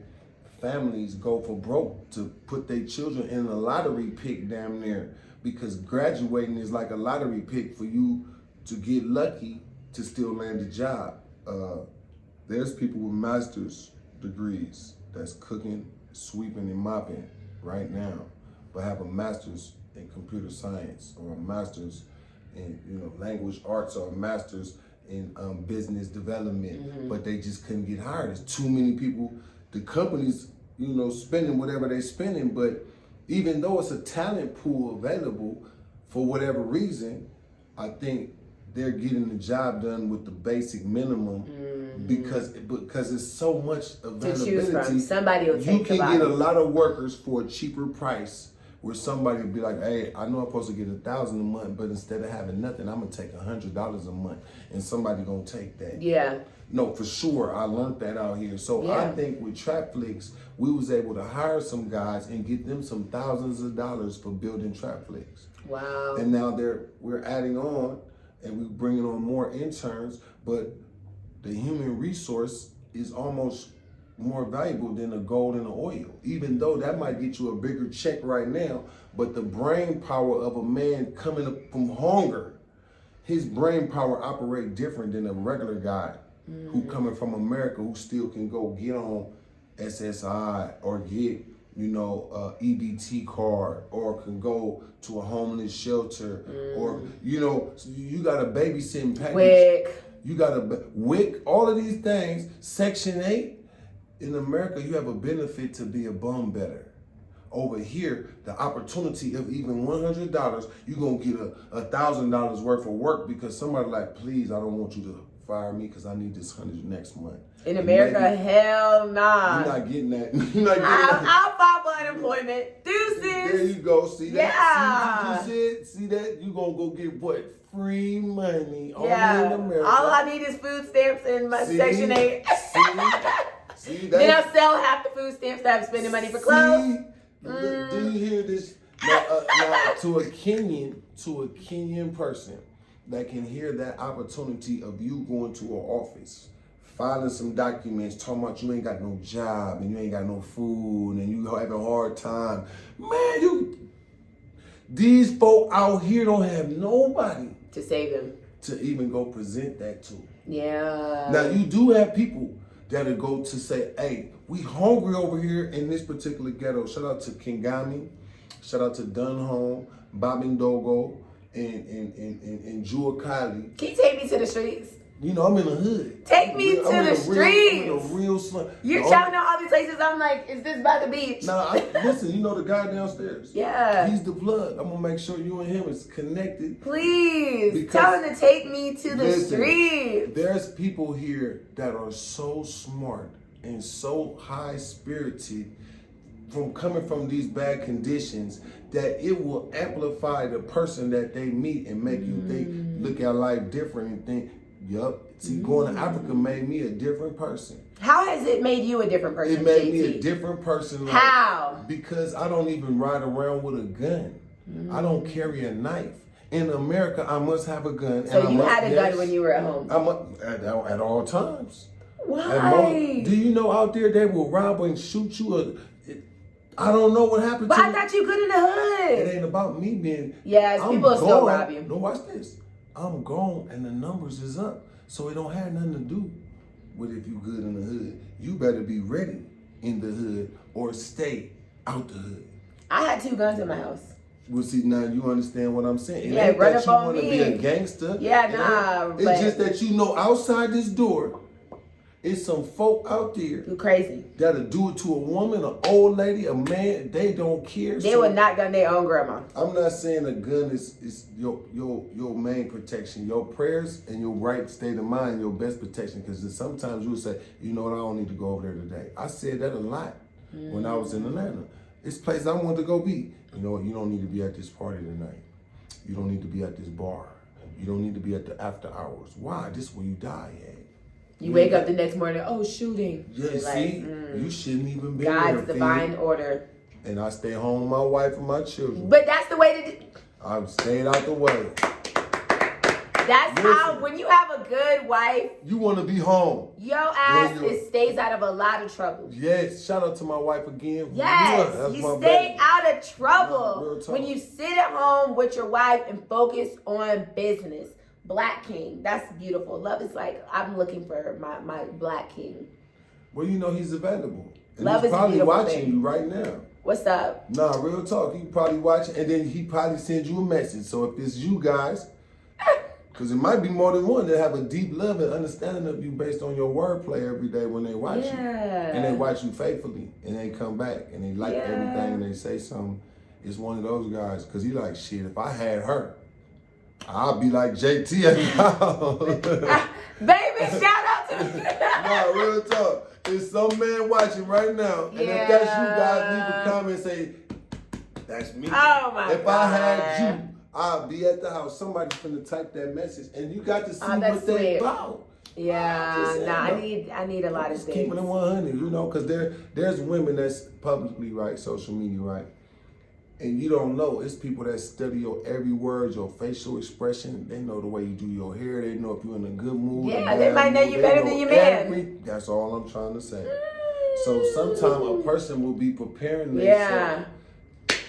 families go for broke to put their children in a lottery pick damn near, because graduating is like a lottery pick for you to get lucky to still land a job. There's people with master's degrees that's cooking, sweeping, and mopping right now, but have a master's in computer science or a master's in language arts or a master's in business development, but they just couldn't get hired. There's too many people. The companies, spending whatever they're spending, but even though it's a talent pool available, for whatever reason, I think they're getting the job done with the basic minimum because it's so much availability. To choose from. Somebody will take you can get a lot of workers for a cheaper price, where somebody would be like, hey, I know I'm supposed to get $1,000 a month, but instead of having nothing, I'm gonna take $100 a month, and somebody gonna take that. Yeah. No, for sure, I learned that out here. So I think with Trapflix, we was able to hire some guys and get them some thousands of dollars for building Trapflix. Wow. And now we're adding on, and we're bringing on more interns, but the human resource is almost more valuable than the gold and the oil, even though that might get you a bigger check right now. But the brain power of a man coming up from hunger, his brain power operate different than a regular guy who coming from America, who still can go get on SSI or get EBT card, or can go to a homeless shelter, or you got a babysitting package, WIC. You got a WIC, all of these things, Section 8. In America, you have a benefit to be a bum better. Over here, the opportunity of even $100, you're gonna get $1,000 worth of work, because somebody like, please, I don't want you to fire me because I need this $100 next month. In America, hell nah. You're not getting that. You're not getting that. I'll file for unemployment. Deuces. There you go. See that? Yeah. See what you said? See that? You gonna go get what? Free money. Yeah. In America. All I need is food stamps and my Section 8. See, then I'll sell half the food stamps that I'm spending money for clothes. Do you hear this? Now, to a Kenyan person that can hear that opportunity of you going to an office, filing some documents, talking about you ain't got no job and you ain't got no food and you having a hard time. Man, these folk out here don't have nobody to save them, to even go present that to. Yeah. Now, you do have people that'll go to say, hey, we hungry over here in this particular ghetto. Shout out to Kingami, shout out to Dunholm, Babindogo, and Jewel Kylie. Can you take me to the streets? I'm in the hood. Take me to the streets. I'm in a real slum. You're shouting out all these places. I'm like, is this by the beach? Nah, listen, the guy downstairs. Yeah. He's the plug. I'm going to make sure you and him is connected. Please. Tell him to take me to the streets. There's people here that are so smart and so high-spirited from coming from these bad conditions that it will amplify the person that they meet and make you think, look at life different and think, yup. See, going to Africa made me a different person. How has it made you a different person? It made me a different person. How? Because I don't even ride around with a gun. I don't carry a knife. In America, I must have a gun. So you had a gun when you were at home? At all times. Why? Do you know out there they will rob and shoot you? I don't know what happened but to I thought you good in the hood. It ain't about me being... Yes, people will still rob you. No, watch this. I'm grown and the numbers is up. So it don't have nothing to do with if you good in the hood. You better be ready in the hood or stay out the hood. I had 2 guns in my house. Well, see, now you understand what I'm saying. It Yeah, ain't run that up you on want to me. be a gangster. Yeah, nah. It's just that you know outside this door, it's some folk out there. You crazy. That'll do it to a woman, an old lady, a man. They don't care. They would not gun their own grandma. I'm not saying a gun is your main protection. Your prayers and your right state of mind, your best protection. Because sometimes you'll say, you know what, I don't need to go over there today. I said that a lot when I was in Atlanta. It's a place I wanted to go be. You know what, you don't need to be at this party tonight. You don't need to be at this bar. You don't need to be at the after hours. Why? This is where you die at. You wake up the next morning, oh, shooting. Yeah, you're see, you shouldn't even be there. God's divine order. And I stay home with my wife and my children. But that's the way to do. I stayed out the way. That's how, when you have a good wife, you want to be home. Your ass stays out of a lot of trouble. Yes, shout out to my wife again. Yes, you stay out of trouble when you sit at home with your wife and focus on business. Black king, that's beautiful. Love is like, I'm looking for my black king. Well, you know he's available. And Love he's is probably beautiful watching thing. you right now. What's up? Nah, real talk. He probably watching, and then he probably send you a message. So if it's you guys, because it might be more than one that have a deep love and understanding of you based on your wordplay every day when they watch you. And they watch you faithfully, and they come back, and they like everything, and they say something. It's one of those guys, because he like, shit, if I had her, I'll be like JT. Baby, shout out to me. Nah, real talk. There's some man watching right now, and if that's you guys, leave a comment and say, that's me. Oh my If I had you, I'll be at the house. Somebody's finna type that message, and you got to see what they about. Yeah, I need a lot of things. Keeping it 100, you know, because there's women that's publicly right, social media right, and you don't know. It's people that study your every word, your facial expression. They know the way you do your hair. They know if you're in a good mood. Yeah, they might know you better than your man. That's all I'm trying to say. So sometimes a person will be preparing themselves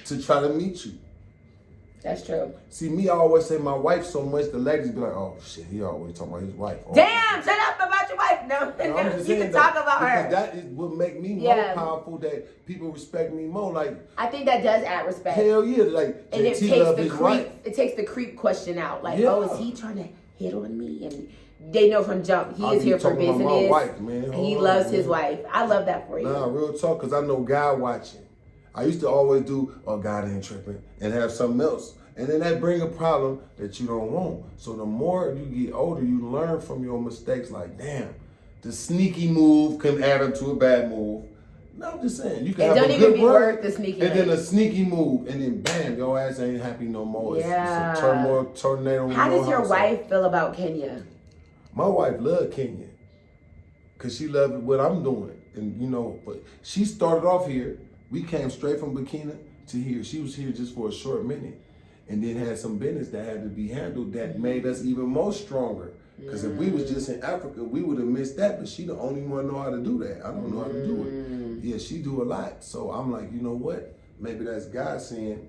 to try to meet you. That's true. See, me, I always say my wife so much, the ladies be like, oh, shit, he always talking about his wife. Damn, shut up about your wife. No, you can talk about her. That is what make me more powerful, that people respect me more. Like, I think that does add respect. Hell yeah. Like, and it takes the creep question out. Like, oh, is he trying to hit on me? And they know from jump, he is here for business. My wife, man. And he loves his wife. I love that for you. Nah, real talk, because I know God watching. I used to always do, oh, God ain't tripping, and have something else. And then that bring a problem that you don't want. So the more you get older, you learn from your mistakes. Like, damn, the sneaky move can add up to a bad move. No, I'm just saying. You can have a good word, the sneaky and then a sneaky move, and then bam, your ass ain't happy no more. Yeah. It's a tornado. How does your wife feel about Kenya? My wife loves Kenya because she loves what I'm doing. And, you know, but she started off here. We came straight from Burkina to here. She was here just for a short minute, and then had some business that had to be handled that made us even more stronger. Because if we was just in Africa, we would have missed that. But she the only one know how to do that. I don't know how to do it. Yeah, she do a lot. So I'm like, you know what? Maybe that's God saying,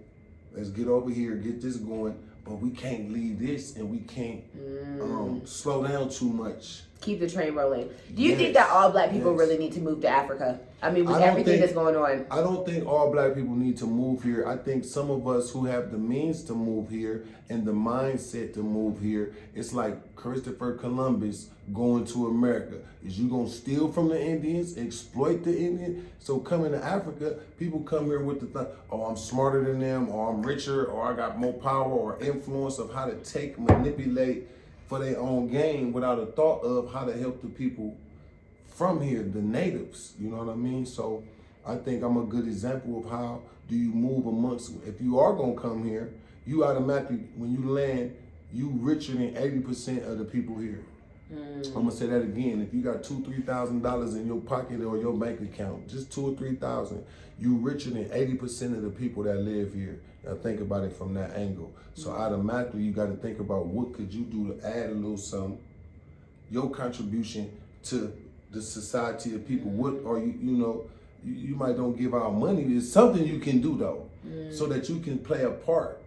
let's get over here, get this going. But we can't leave this, and we can't slow down too much. Keep the train rolling. Do you think that all black people really need to move to Africa? I mean, with everything that's going on. I don't think all black people need to move here. I think some of us who have the means to move here and the mindset to move here, it's like Christopher Columbus going to America. Is you going to steal from the Indians, exploit the Indians? So coming to Africa, people come here with the thought, oh, I'm smarter than them, or I'm richer, or I got more power or influence of how to take, manipulate for their own gain without a thought of how to help the people from here, the natives, you know what I mean? So I think I'm a good example of how do you move amongst, if you are gonna come here, you automatically, when you land, you richer than 80% of the people here. I'm gonna say that again. If you got $2,000-$3,000 in your pocket or your bank account, just $2,000 or $3,000, you richer than 80% of the people that live here. Now think about it from that angle. So automatically you got to think about what could you do to add a little something, your contribution to the society of people. What are you might don't give out money. It's something you can do though, so that you can play a part.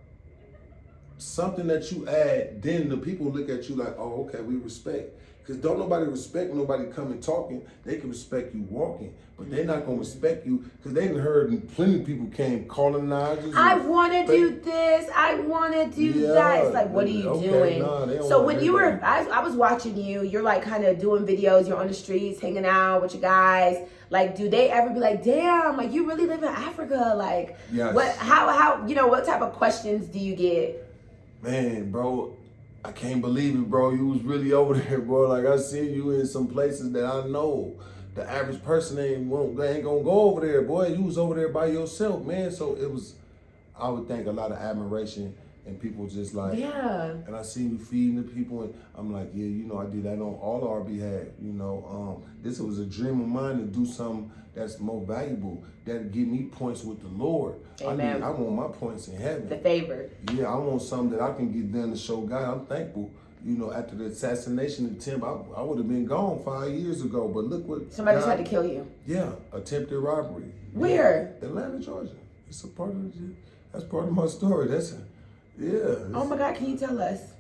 Something that you add, then the people look at you like, oh, okay, we respect. Because don't nobody respect nobody coming talking. They can respect you walking, but they're not gonna respect you because they done heard plenty of people came colonizers. I want to do this. I want to do that. It's like, what are you doing? So when you were, I was watching you. You're like kind of doing videos. You're on the streets, hanging out with your guys. Like, do they ever be like, damn, like you really live in Africa? Like, yes. What? How? What type of questions do you get? Man, bro. I can't believe it, bro. You was really over there, bro. Like, I seen you in some places that I know the average person ain't gonna go over there, boy. You was over there by yourself, man. So it was, I would think, a lot of admiration and people just like, yeah. And I seen you feeding the people, and I'm like, yeah, I did that on all our behalf, This was a dream of mine to do something that's more valuable, that'll give me points with the Lord. Amen. I want my points in heaven. The favor. Yeah, I want something that I can get done to show God I'm thankful. After the assassination attempt, I would have been gone 5 years ago, but look what somebody tried to kill you. Yeah, attempted robbery. Where? Yeah, Atlanta, Georgia. It's a part of that's part of my story. Oh my God, can you tell us?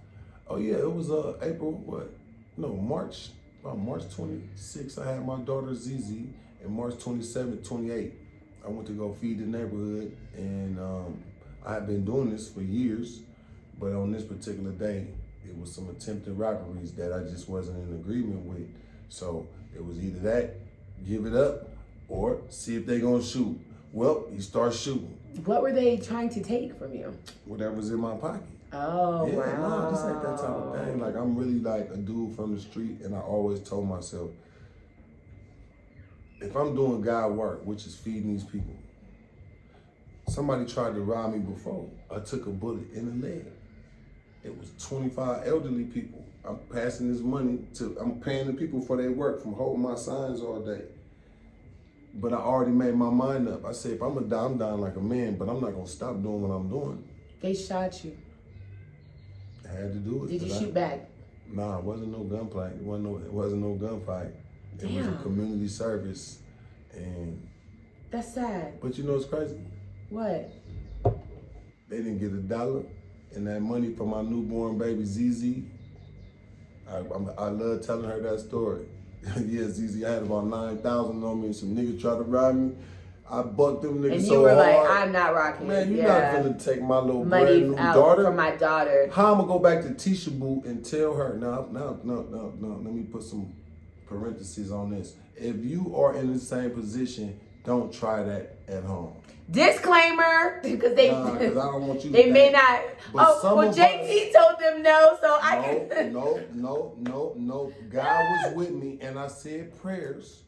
Oh yeah, it was March 26th. I had my daughter Zizi, and March 27th, 28. I went to go feed the neighborhood, and I had been doing this for years, but on this particular day, it was some attempted robberies that I just wasn't in agreement with. So it was either that, give it up, or see if they gonna shoot. Well, you start shooting. What were they trying to take from you? Whatever's in my pocket. Oh, yeah, wow. No, this ain't that type of thing. Like, I'm really like a dude from the street, and I always told myself, if I'm doing God work, which is feeding these people, somebody tried to rob me before. I took a bullet in the leg. It was 25 elderly people. I'm passing this money I'm paying the people for their work from holding my signs all day. But I already made my mind up. I said, if I'm gonna die, I'm dying like a man, but I'm not gonna stop doing what I'm doing. They shot you. I had to do it. Did you shoot back? Nah, it wasn't no gunplay. It wasn't no gunfight. It was a community service, and that's sad. But you know what's crazy? What? They didn't get $1, and that money for my newborn baby ZZ. I love telling her that story. Yeah, ZZ, I had about 9,000 on me, and some niggas tried to rob me. I bucked them niggas so hard. And you were like, I'm not rocking. Man, you're not gonna take my little money brand new out daughter. For my daughter. How I'm gonna go back to Tisha Boo and tell her, no, let me put some parentheses on this. If you are in the same position, don't try that at home. Disclaimer, because they I don't want you they to may not. JT told them no, so I can. No. God was with me, and I said prayers.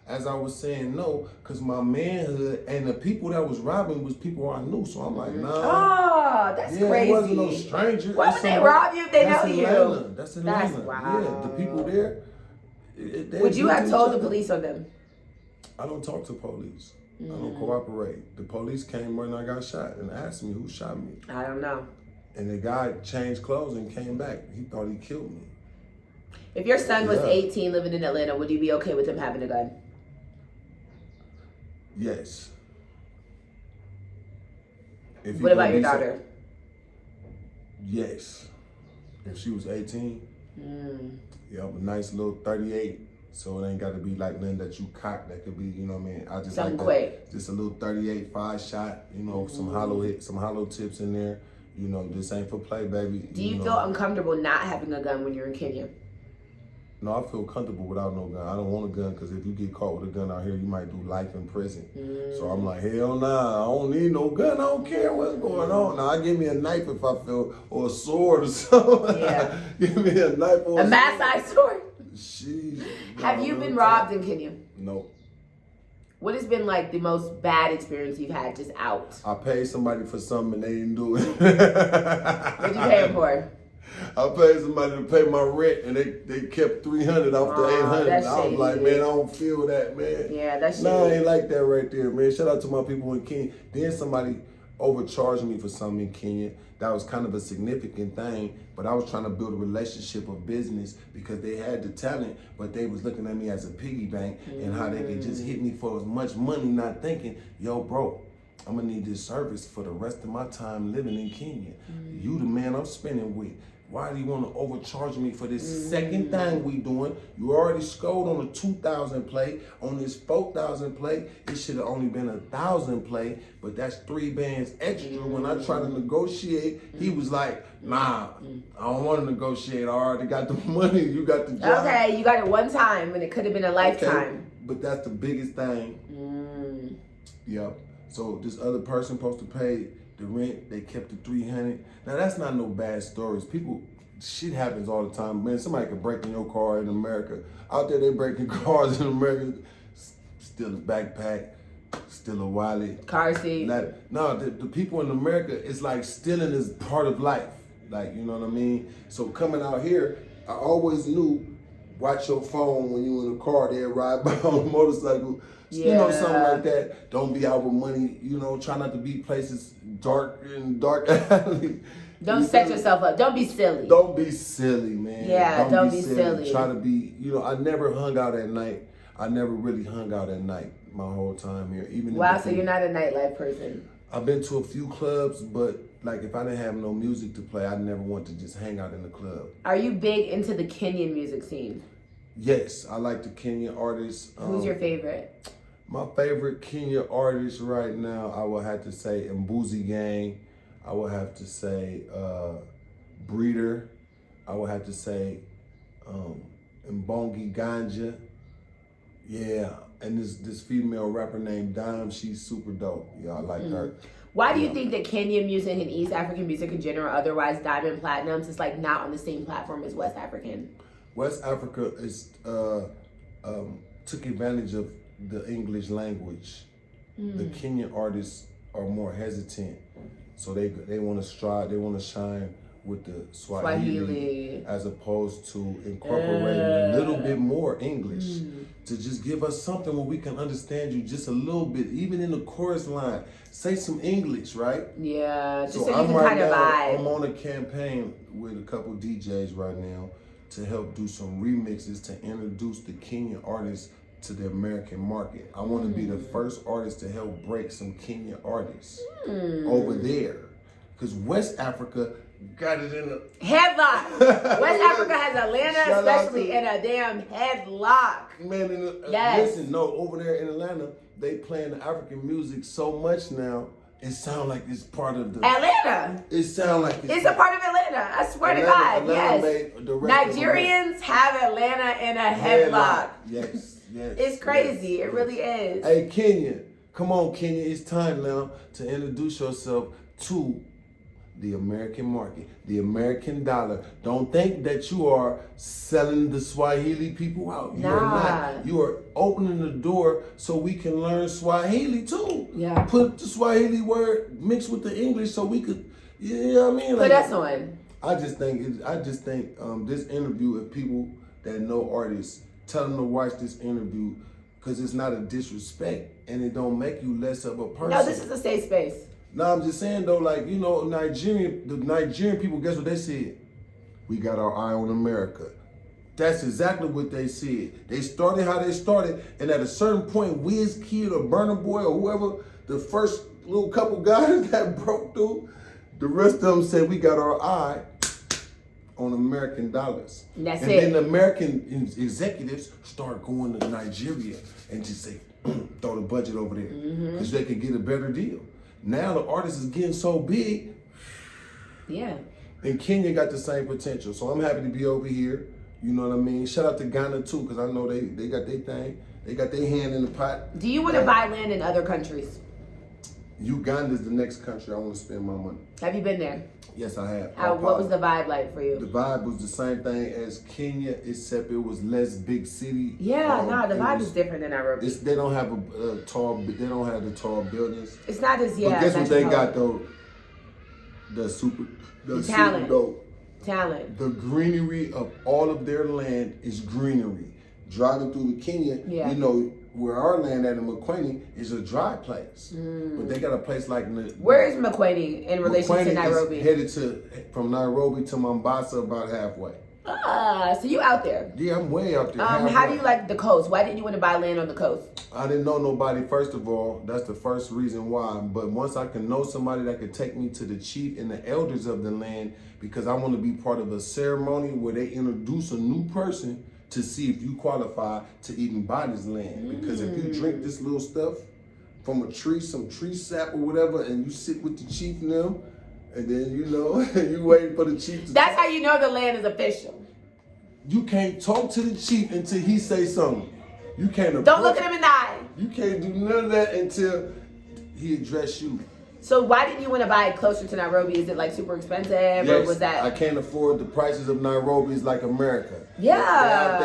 As I was saying no, because my manhood and the people that was robbing was people I knew. So I'm like, nah. Oh, that's crazy. It wasn't no stranger. Why would they rob you if they know you? That's Atlanta. That's wow. Yeah, the people there. Would you have told the police on them? I don't talk to police. I don't cooperate. The police came when I got shot and asked me who shot me. I don't know. And the guy changed clothes and came back. He thought he killed me. If your son was 18 living in Atlanta, would you be okay with him having a gun? Yes. What about your daughter? Yes. If she was 18, a nice little 38. So it ain't got to be like nothing that you cock. That could be, you know what I mean? I just something like quick. Just a little 38 5-shot. Some hollow hit, some hollow tips in there. This ain't for play, baby. Do you feel uncomfortable not having a gun when you're in Kenya? No, I feel comfortable without no gun. I don't want a gun because if you get caught with a gun out here, you might do life in prison. So I'm like, hell nah, I don't need no gun. I don't care what's going on. Now, I give me a knife if I feel, or a sword or something. Yeah. Give me a knife or a mass-sized sword. Jeez. Have you been robbed in Kenya? No. What has been like the most bad experience you've had just out? I paid somebody for something and they didn't do it. What'd you pay them for? I paid somebody to pay my rent and they kept $300 off the $800. I was like, man, I don't feel that, man. Yeah, that's shady. No, I ain't like that right there, man. Shout out to my people in Kenya. Then somebody overcharged me for something in Kenya. That was kind of a significant thing, but I was trying to build a relationship of business because they had the talent, but they was looking at me as a piggy bank and how they could just hit me for as much money, not thinking, yo, bro, I'm gonna need this service for the rest of my time living in Kenya. You the man I'm spending with. Why do you want to overcharge me for this second thing we doing? You already scored on a 2,000 play. On this 4,000 play, it should have only been 1,000 play, but that's 3 bands extra. When I tried to negotiate, he was like, nah, I don't want to negotiate. I already got the money. You got the job. Okay, you got it one time when it could have been a lifetime. Okay, but that's the biggest thing. Yep. So this other person supposed to pay the rent, they kept the 300. Now that's not no bad stories. People, shit happens all the time. Man, somebody could break in your car in America. Out there they breaking cars in America. Steal a backpack, steal a wallet. Car seat. The people in America, it's like stealing is part of life. Like, you know what I mean? So coming out here, I always knew, watch your phone when you in the car, they ride by on a motorcycle. Yeah. You know, something like that. Don't be out with money. You know, try not to be places dark alley. Don't set yourself up. Don't be silly. Don't be silly, man. Yeah, don't be silly. Try to be, you know, I never hung out at night. I never really hung out at night my whole time here. Wow, so you're not a nightlife person. I've been to a few clubs, but like if I didn't have no music to play, I'd never want to just hang out in the club. Are you big into the Kenyan music scene? Yes, I like the Kenyan artists. Who's your favorite? My favorite Kenya artist right now, I would have to say Mbuzi Gang. I would have to say Breeder. I would have to say Mbongi Ganja. Yeah, and this female rapper named Dime, she's super dope. Yeah, I like her. Why do you think that Kenyan music and East African music in general, otherwise Diamond Platinums, is like not on the same platform as West African? West Africa is took advantage of the English language. The Kenyan artists are more hesitant, so they want to strive, they want to shine with the Swahili as opposed to incorporating a little bit more English to just give us something where we can understand you just a little bit, even in the chorus line. Say some English, right? Yeah, just so you can kind of vibe. I'm on a campaign with a couple DJs right now to help do some remixes to introduce the Kenyan artists to the American market. I want to be the first artist to help break some Kenyan artists over there. Because West Africa got it in a headlock. West Africa has Atlanta, especially in a damn headlock. Man, listen, no, over there in Atlanta, they playing the African music so much now. It sounds like it's part of the Atlanta. It sounds like it's a part of Atlanta. I swear to God, yes. Nigerians have Atlanta in a headlock. Yes. It's crazy. It really is. Hey, Kenya, come on, Kenya. It's time now to introduce yourself to the American market, the American dollar. Don't think that you are selling the Swahili people out. You are not. You are opening the door so we can learn Swahili too. Yeah. Put the Swahili word mixed with the English so we could, you know what I mean? Put us on. I just think this interview, if people that know artists, tell them to watch this interview because it's not a disrespect and it don't make you less of a person. No, this is a safe space. No, I'm just saying though, like, you know, the Nigerian people, guess what they said? We got our eye on America. That's exactly what they said. They started how they started, and at a certain point, Wizkid or Burna Boy or whoever, the first little couple guys that broke through, the rest of them said we got our eye on American dollars. And that's it. And then the American executives start going to Nigeria and just say, throw the budget over there because they can get a better deal. Now the artist is getting so big. Yeah. And Kenya got the same potential. So I'm happy to be over here. You know what I mean? Shout out to Ghana too, because I know they got their thing. They got their hand in the pot. Do you want to buy land in other countries? Uganda is the next country I want to spend my money. Have you been there? Yes, I have. What was the vibe like for you? The vibe was the same thing as Kenya, except it was less big city. Yeah, the vibe is different than Nairobi. They don't have the tall buildings. It's not as But guess what they got though? The talent. super dope. Talent. The greenery of all of their land is greenery. Driving through the Kenya, you know, where our land at in McQueen is a dry place. But they got a place like... Where is McQueen in relation to Nairobi? Is headed from Nairobi to Mombasa about halfway. Ah, so you out there. Yeah, I'm way out there. How do you like the coast? Why didn't you want to buy land on the coast? I didn't know nobody, first of all. That's the first reason why. But once I can know somebody that could take me to the chief and the elders of the land, because I want to be part of a ceremony where they introduce a new person to see if you qualify to even buy this land. Because if you drink this little stuff from a tree, some tree sap or whatever, and you sit with the chief and them, and then, you know, you waiting for the chief to That's talk. how you know the land is official. You can't talk to the chief until he say something. You can't... Don't look at him in the eye. You can't do none of that until he address you. So why didn't you want to buy it closer to Nairobi? Is it like super expensive, Yes, or was that? I can't afford the prices of Nairobi. Is like America. Yeah.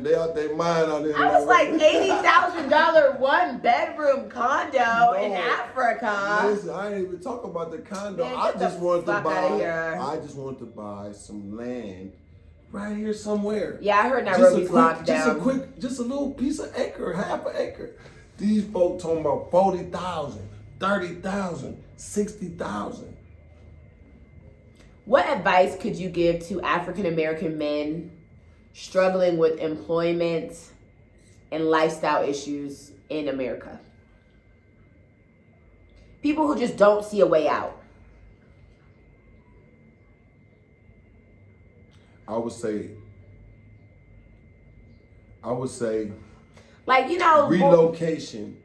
They out their mind on this. I was like $80,000 one bedroom condo in Africa. Listen, I ain't even talk about the condo. Man, I just want to here. I just want to buy some land right here somewhere. Yeah, I heard Nairobi's locked down. Just a little piece of acre, half an acre. These folks talking about 40,000, 30,000, 60,000. What advice could you give to African American men struggling with employment and lifestyle issues in America? People who just don't see a way out. I would say, like, you know, relocation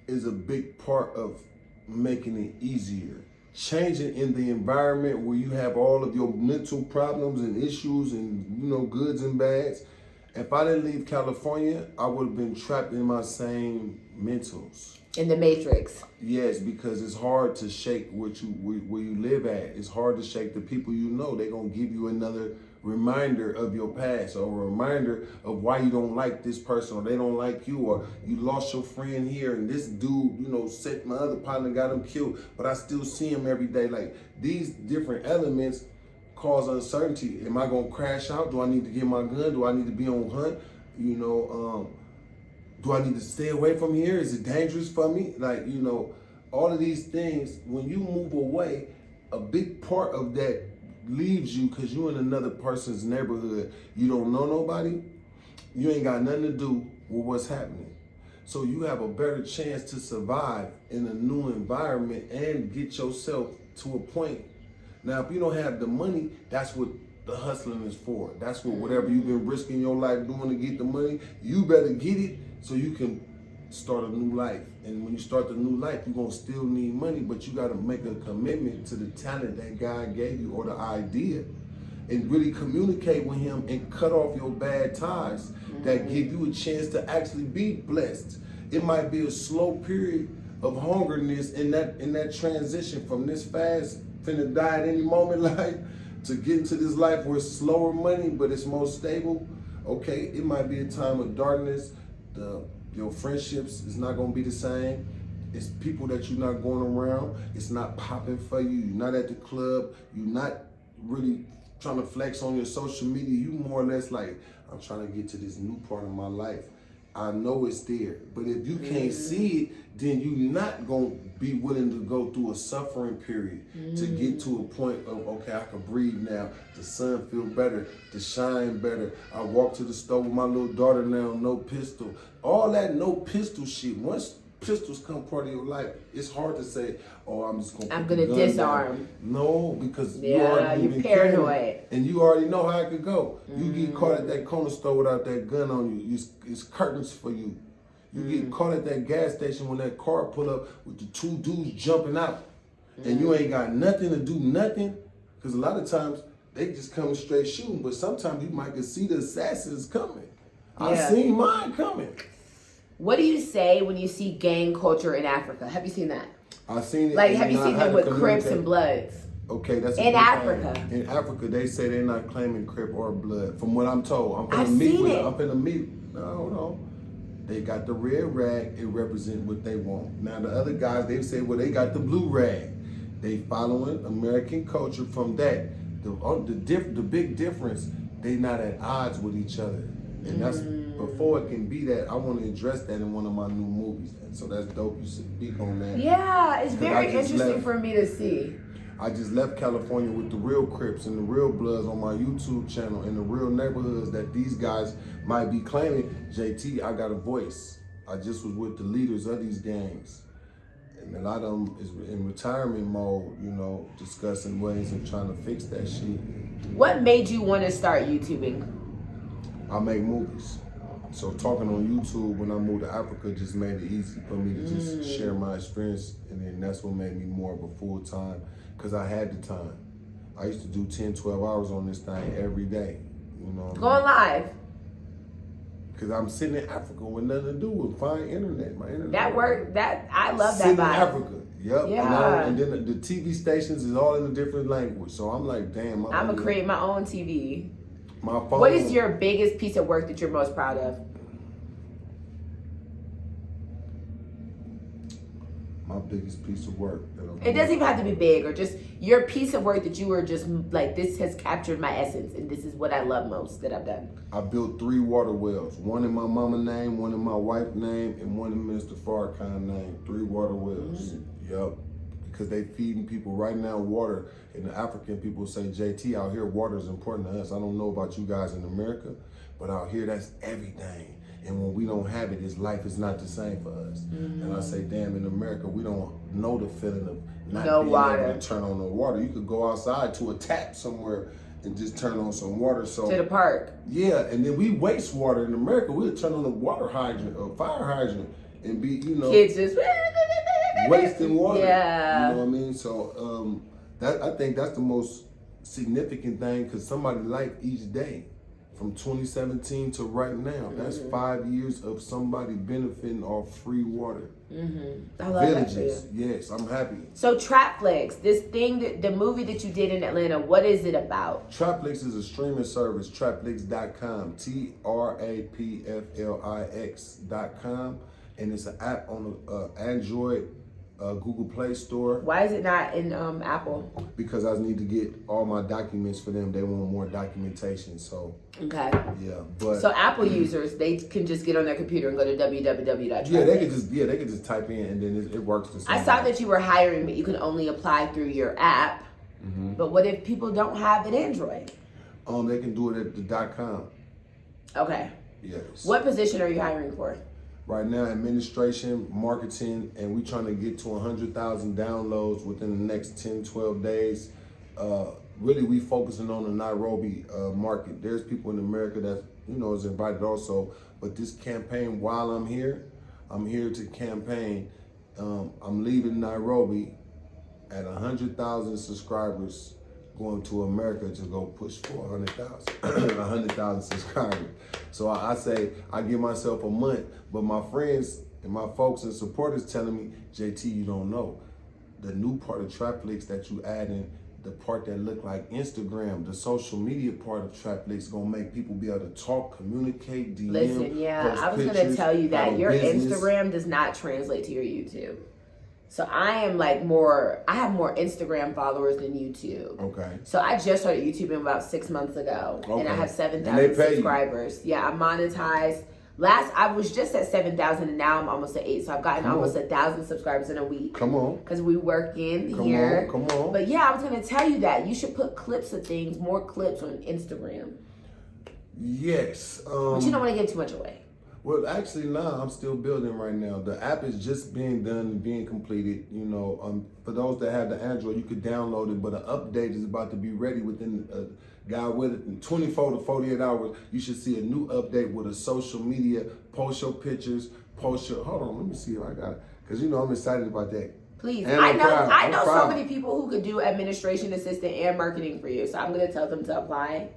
is a big part of making it easier. Changing in the environment where you have all of your mental problems and issues and, you know, goods and bads. If I didn't leave California, I would have been trapped in my same mentals. In the matrix. Yes, because it's hard to shake where you live at. It's hard to shake the people you know. They're going to give you another reminder of your past, or a reminder of why you don't like this person, or they don't like you, or you lost your friend here and this dude, you know, set my other partner, got him killed, but I still see him every day. Like, these different elements cause uncertainty. Am I going to crash out? Do I need to get my gun? Do I need to be on hunt? You know, do I need to stay away from here? Is it dangerous for me? Like, you know, all of these things, when you move away, a big part of that leaves you because you're in another person's neighborhood. You don't know nobody. You ain't got nothing to do with what's happening. So you have a better chance to survive in a new environment and get yourself to a point. Now, if you don't have the money, that's what the hustling is for. That's what whatever you've been risking your life doing to get the money, you better get it so you can start a new life. And when you start the new life, you're gonna still need money, but you gotta make a commitment to the talent that God gave you, or the idea, and really communicate with him and cut off your bad ties that give you a chance to actually be blessed. It might be a slow period of hungerness in that transition from this fast, finna die at any moment life, to get into this life where it's slower money, but it's more stable. Okay, it might be a time of darkness. Your friendships is not gonna be the same. It's people that you're not going around. It's not popping for you. You're not at the club. You're not really trying to flex on your social media. You more or less like, I'm trying to get to this new part of my life. I know it's there, but if you can't see it, then you're not gonna be willing to go through a suffering period to get to a point of, okay, I can breathe now. The sun feel better, the shine better. I walk to the store with my little daughter now, no pistol. All that no pistol shit. Once pistols come part of your life, it's hard to say, oh, I'm gonna disarm. Down. No, because you're paranoid. And you already know how it could go. You get caught at that corner store without that gun on you. It's curtains for you. You get caught at that gas station when that car pull up with the two dudes jumping out. And you ain't got nothing to do nothing. Because a lot of times they just come straight shooting. But sometimes you might can see the assassins coming. I've seen mine coming. What do you say when you see gang culture in Africa? Have you seen that? I've seen it. Like, have you seen them with Crips and Bloods? Okay, that's in Africa. In Africa, they say they're not claiming Crip or Blood. From what I'm told, I'm finna meet. No, hold on. They got the red rag. It represents what they want. Now the other guys, they say, well, they got the blue rag. They following American culture from that. The big difference, they not at odds with each other, and that's. before it can be that, I want to address that in one of my new movies. And so that's dope you speak on that. Yeah, it's very interesting for me to see. I just left California with the real Crips and the real Bloods on my YouTube channel in the real neighborhoods that these guys might be claiming, JT, I got a voice. I just was with the leaders of these gangs. And a lot of them is in retirement mode, you know, discussing ways of trying to fix that shit. What made you want to start YouTubing? I make movies. So talking on YouTube when I moved to Africa just made it easy for me to just share my experience. And then that's what made me more of a full-time, because I had the time. I used to do 10, 12 hours on this thing every day, you know. Going live. Because I'm sitting in Africa with nothing to do with fine internet. My internet. That work, I love that sitting vibe. in Africa. Yep. Yeah. And then the TV stations is all in a different language. So I'm like, damn. I'm going to create my own TV. My phone. What is your biggest piece of work that you're most proud of? My biggest piece of work. It doesn't even have to be big, or just your piece of work that you were just like, this has captured my essence and this is what I love most that I've done. I built 3 water wells. One in my mama's name, one in my wife's name, and one in Mr. Farrakhan's name. 3 water wells. Yep. Because they feeding people right now water. And the African people say, JT, out here water is important to us. I don't know about you guys in America, but out here that's everything. And when we don't have it, life is not the same for us. And I say, damn, in America, we don't know the feeling of not being able to turn on the water. You could go outside to a tap somewhere and just turn on some water. So to the park. Yeah, and then we waste water in America. We'll turn on a water hydrant or fire hydrant and be, you know, kids just wasting water. Yeah. You know what I mean? So that I think that's the most significant thing, because somebody's life each day. From 2017 to right now, that's 5 years of somebody benefiting off free water. I love Villages, that for you. yes, I'm happy. So Trapflix, this thing, the movie that you did in Atlanta, what is it about? Trapflix is a streaming service, trapflix.com, TRAPFLIX.com, and it's an app on the Android, Google Play Store. Why is it not in Apple? Because I need to get all my documents for them. They want more documentation, so. Okay. Yeah, but. So Apple users, they can just get on their computer and go to www.trapflix. Yeah, they could just type in and then it works the same. I saw that you were hiring, but you can only apply through your app. But what if people don't have an Android? They can do it at the .com. Okay. Yes. What position are you hiring for? Right now, administration, marketing, and we're trying to get to 100,000 downloads within the next 10, 12 days. Really, we focusing on the Nairobi market. There's people in America that, you know, is invited also. But this campaign, while I'm here to campaign. I'm leaving Nairobi at 100,000 subscribers, going to America to go push for 100,000 subscribers. So I say, I give myself a month, but my friends and my folks and supporters telling me, JT, you don't know. The new part of Trapflix that you add in, the part that look like Instagram, the social media part of Trapflix gonna make people be able to talk, communicate, DM. Listen, yeah, I was gonna tell you that your Instagram does not translate to your YouTube. So I have more Instagram followers than YouTube. Okay. So I just started YouTubing about 6 months ago. Okay. And I have 7,000 subscribers. Yeah, I monetized. I was just at 7,000 and now I'm almost at 8. So I've gotten almost 1,000 subscribers in a week. Come on. Because we work here. Come on. But yeah, I was gonna tell you that you should put clips of things, more clips on Instagram. Yes. But you don't want to give too much away. Well, actually, I'm still building right now. The app is just being done and being completed. You know, for those that have the Android, you could download it, but an update is about to be ready within God with it in 24 to 48 hours. You should see a new update with a social media. Post your pictures. Hold on, let me see if I got it, because you know I'm excited about that. Please, I know so many people who could do administration assistant and marketing for you, so I'm gonna tell them to apply.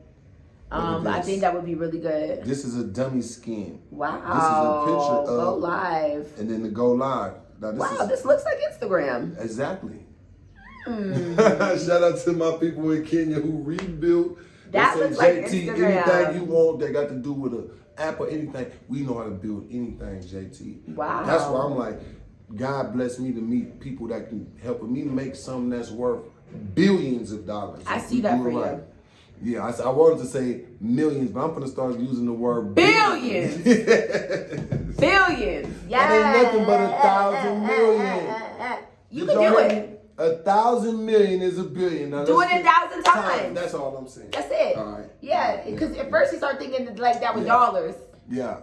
I think that would be really good. This is a dummy skin. Wow. This is a picture of go live. And then to go live. Now, this looks like Instagram. Exactly. Shout out to my people in Kenya who rebuilt. That looks like Instagram. Anything you want that got to do with an app or anything, we know how to build anything, JT. Wow. That's why I'm like, God bless me to meet people that can help me make something that's worth billions of dollars. I see that for you. Yeah, I wanted to say millions, but I'm gonna start using the word billions. Billions. Yeah. That ain't nothing but 1,000 million. You can do it. 1,000 million is a billion. Now, do it 1,000 times. That's all I'm saying. That's it. All right. Yeah, because at first you start thinking like that with dollars. Yeah.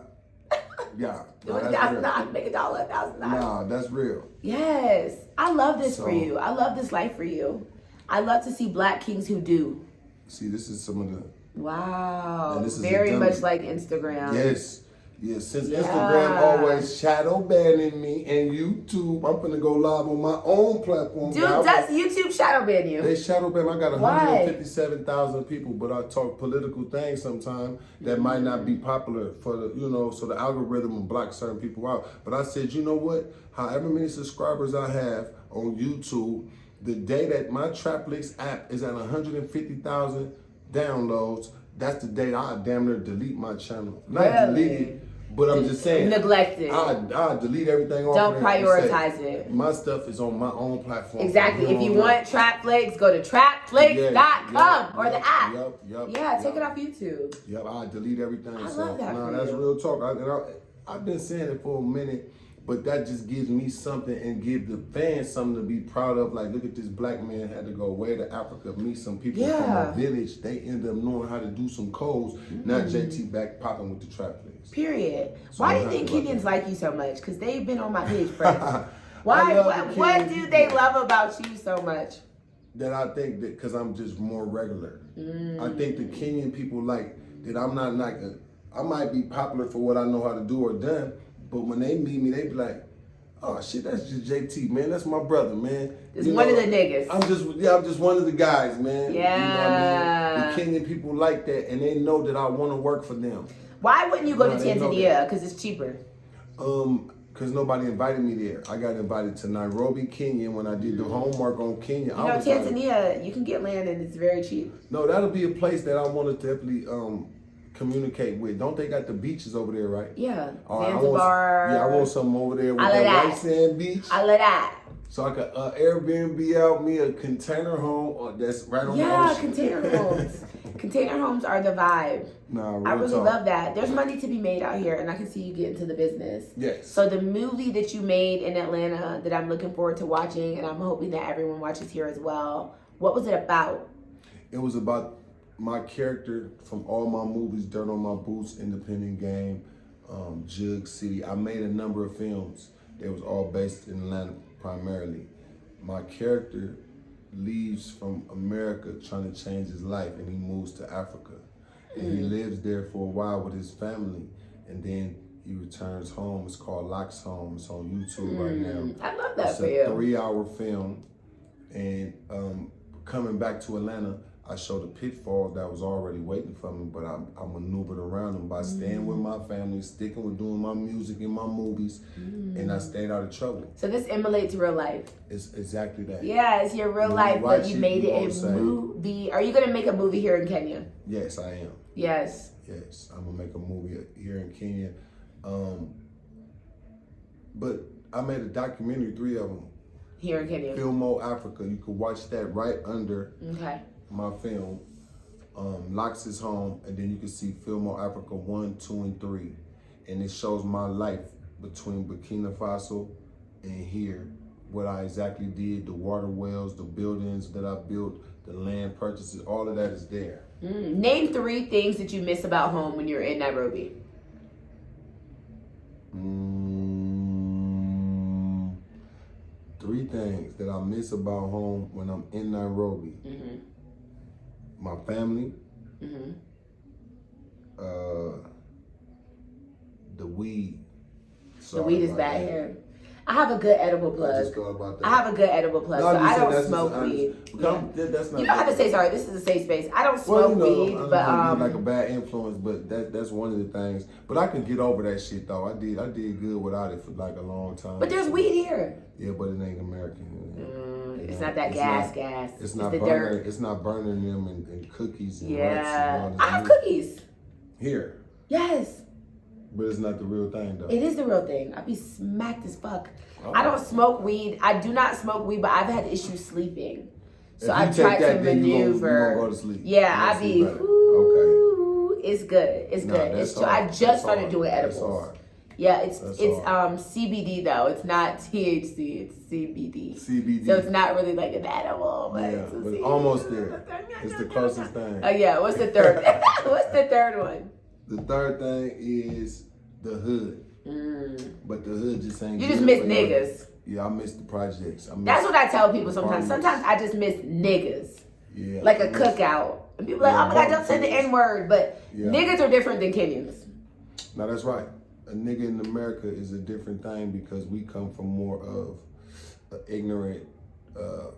Yeah. Do it 1,000 times. Make $1 1,000 times. Nah, that's real. Yes. I love this for you. I love this life for you. I love to see Black kings who do. See, this is some of the... Wow. This is very much like Instagram. Yes. Yes. Since Instagram always shadow banning me and YouTube, I'm going to go live on my own platform. Dude, does YouTube shadow ban you? They shadow ban. I got 157,000 people, but I talk political things sometimes that might not be popular for the, so the algorithm will block certain people out. But I said, you know what? However many subscribers I have on YouTube, the day that my Trapflix app is at 150,000 downloads, that's the day I damn near delete my channel. Not delete it, but I'm just saying. Neglect it. I delete everything off. Don't prioritize it. My stuff is on my own platform. Exactly. If you want Trapflix, go to trapflix.com or the app. Take it off YouTube. Yep, I delete everything. I love that. Nah, that's real talk. I've been saying it for a minute. But that just gives me something and give the fans something to be proud of. Like, look at this Black man had to go way to Africa, meet some people from a village. They end up knowing how to do some codes. Not JT back popping with the trap plays. Period. So why do you think Kenyans like you so much? Because they've been on my page first. What do they love about you so much? That I think that because I'm just more regular. I think the Kenyan people like that I'm not like I might be popular for what I know how to do or done. But when they meet me, they be like, "Oh shit, that's just JT, man. That's my brother, man. It's one of the niggas. I'm just one of the guys, man. Yeah. You know what I mean? The Kenyan people like that, and they know that I want to work for them. Why wouldn't you go to Tanzania? Because it's cheaper. Because nobody invited me there. I got invited to Nairobi, Kenya. When I did the homework on Kenya, Tanzania, you can get land and it's very cheap. No, that'll be a place that I want to definitely communicate with. Don't they got the beaches over there, right? Yeah. Zanzibar. I want something over there with that white sand beach. I love that. So I could Airbnb out me a container home that's right on the ocean. Yeah, container homes. Container homes are the vibe. Nah, I really love that. There's money to be made out here, and I can see you get into the business. Yes. So the movie that you made in Atlanta that I'm looking forward to watching, and I'm hoping that everyone watches here as well, what was it about? It was about my character from all my movies, Dirt on My Boots, Independent Game, Jug City. I made a number of films. They was all based in Atlanta primarily. My character leaves from America trying to change his life, and he moves to Africa. And he lives there for a while with his family, and then he returns home. It's called Locks Home. It's on YouTube right now. I love that for you. you. It's a 3-hour film, and coming back to Atlanta, I showed the pitfalls that was already waiting for me, but I maneuvered around them by staying with my family, sticking with doing my music and my movies, and I stayed out of trouble. So this emulates real life. It's exactly that. Yeah, it's your real life, but you made it a movie. Are you going to make a movie here in Kenya? Yes, I am. Yes. Yes, I'm going to make a movie here in Kenya. But I made a documentary, 3 of them. Here in Kenya? Fillmore, Africa. You can watch that right under my film. Locks is Home, and then you can see Fillmore, Africa 1, 2, and 3. And it shows my life between Burkina Faso and here. What I exactly did, the water wells, the buildings that I built, the land purchases, all of that is there. Name 3 things that you miss about home when you're in Nairobi. 3 things that I miss about home when I'm in Nairobi. My family, the weed. The weed is bad here. I have a good edible plug. I just thought about that. I have a good edible plug, so I don't smoke weed. That's not. You don't have to say sorry. This is a safe space. I don't smoke weed, but like a bad influence. But that's one of the things. But I can get over that shit though. I did good without it for like a long time. But there's weed here. Yeah, but it ain't American. It's not that gas. It's not the burning. Dirt. It's not burning them and cookies and yeah. I have cookies here. Yes. But it's not the real thing, though. It is the real thing. I be smacked as fuck. I don't smoke weed. I do not smoke weed, but I've had issues sleeping. So I try to maneuver. You gonna go to sleep. Yeah, I be. Ooh, okay. It's good. It's good. It's true. I just started doing edibles. Yeah, it's CBD though. It's not THC. It's CBD. CBD. So it's not really like an edible, but yeah, but almost there. It's the closest thing. Oh yeah. What's the third? What's the third one? The third thing is the hood. But the hood just ain't. You just miss niggas. Yeah, I miss the projects. That's what I tell people sometimes. Sometimes I just miss niggas. Yeah. Like a cookout. And people are like, oh my God, don't say the N-word. But niggas are different than Kenyans. No, that's right. A nigga in America is a different thing because we come from more of an ignorant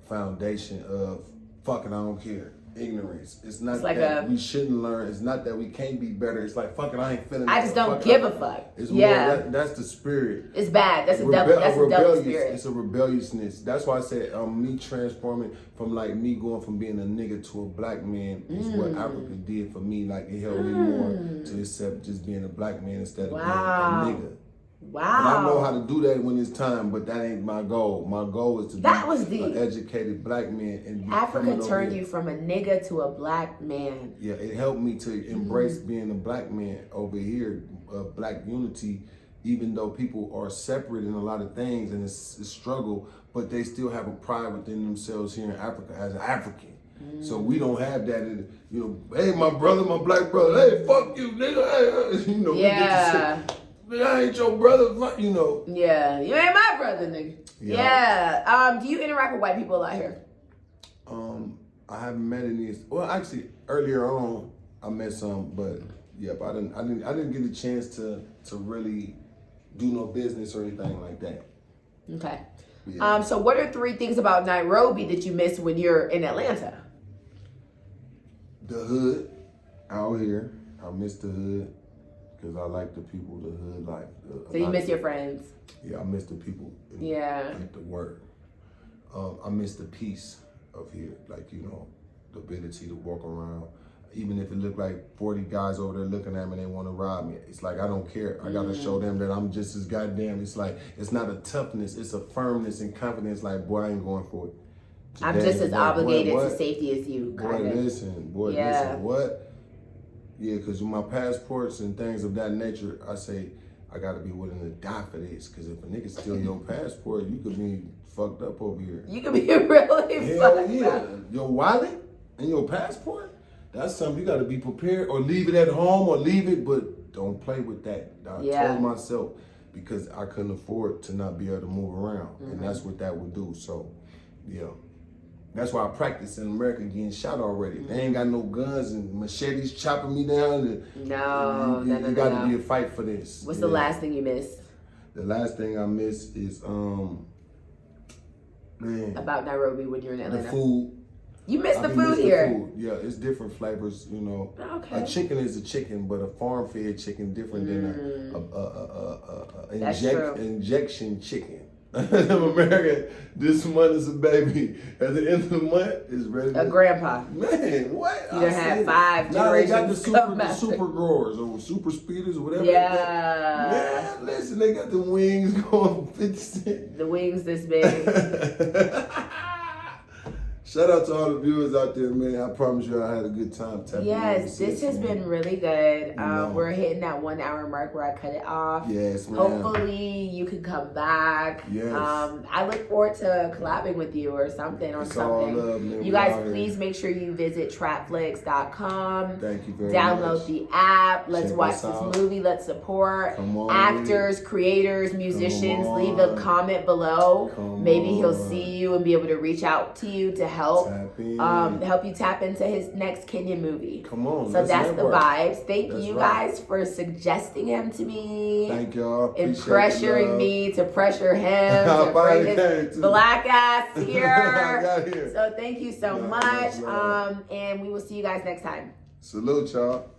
foundation of fucking I don't care. Ignorance. It's not like that we shouldn't learn. It's not that we can't be better. It's like fucking I ain't feeling. I just don't give a fuck. It's more that's the spirit. It's bad. That's a double spirit. It's a rebelliousness. That's why I said me transforming from like me going from being a nigga to a black man is what Africa did for me. Like it helped me more to accept just being a black man instead of being a nigga. Wow. And I know how to do that when it's time, but that ain't my goal. My goal is to be an educated black man. And Africa turned you from a nigga to a black man. Yeah, it helped me to embrace being a black man over here, black unity, even though people are separate in a lot of things and it's a struggle, but they still have a pride within themselves here in Africa as an African. So we don't have that in, hey, my brother, my black brother, hey, fuck you, nigga, hey, we get to I ain't your brother, Yeah, you ain't my brother, nigga. Yeah. Do you interact with white people a lot here? I haven't met any. Well, actually, earlier on, I met some, but I didn't get a chance to really do no business or anything like that. Okay. Yeah. So what are 3 things about Nairobi that you miss when you're in Atlanta? The hood out here. I miss the hood. Because I like the people, the hood life. So you miss your friends? Yeah, I miss the people. Like the work. I miss the peace of here. Like, the ability to walk around. Even if it look like 40 guys over there looking at me and they want to rob me. It's like, I don't care. I got to show them that I'm just as goddamn. It's like, it's not a toughness. It's a firmness and confidence. Like, boy, I ain't going for it. Today, I'm just as obligated to safety as you. Listen, what? Yeah, because with my passports and things of that nature, I say I got to be willing to die for this. Because if a nigga steal your passport, you could be fucked up over here. You could be really fucked up. Your wallet and your passport, that's something you got to be prepared or leave it at home or leave it, but don't play with that. I told myself because I couldn't afford to not be able to move around. And that's what that would do. So, that's why I practice in America getting shot already. They ain't got no guns and machetes chopping me down. No. You got to be a fight for this. What's the last thing you miss? The last thing I miss is, about Nairobi when you're in Atlanta. The food. You miss the food here. Food. Yeah, it's different flavors, Okay. A chicken is a chicken, but a farm-fed chicken different than a injection chicken. America, this month is a baby. At the end of the month, it's ready. A grandpa. Man, what? You done had 5 generations. Now they got the super growers or super speeders or whatever. Yeah. Man, listen, they got the wings going 50 cents. The wings this big. Shout out to all the viewers out there, man. I promise you I had a good time. Yes, this has been really good. We're hitting that 1 hour mark where I cut it off. Yes, man. Hopefully you can come back. Yes. I look forward to collabing with you or something It's all love, man. You guys, please make sure you visit trapflix.com. Thank you very much. Download the app. Let's watch this movie. Let's support actors, creators, musicians. Leave a comment below. Maybe he'll see you and be able to reach out to you to help you tap into his next Kenyan movie. Come on. So that's the vibes. Thank you guys for suggesting him to me. Thank y'all. And pressuring me to pressure him to bring his black ass here. So thank you so much. And we will see you guys next time. Salute y'all.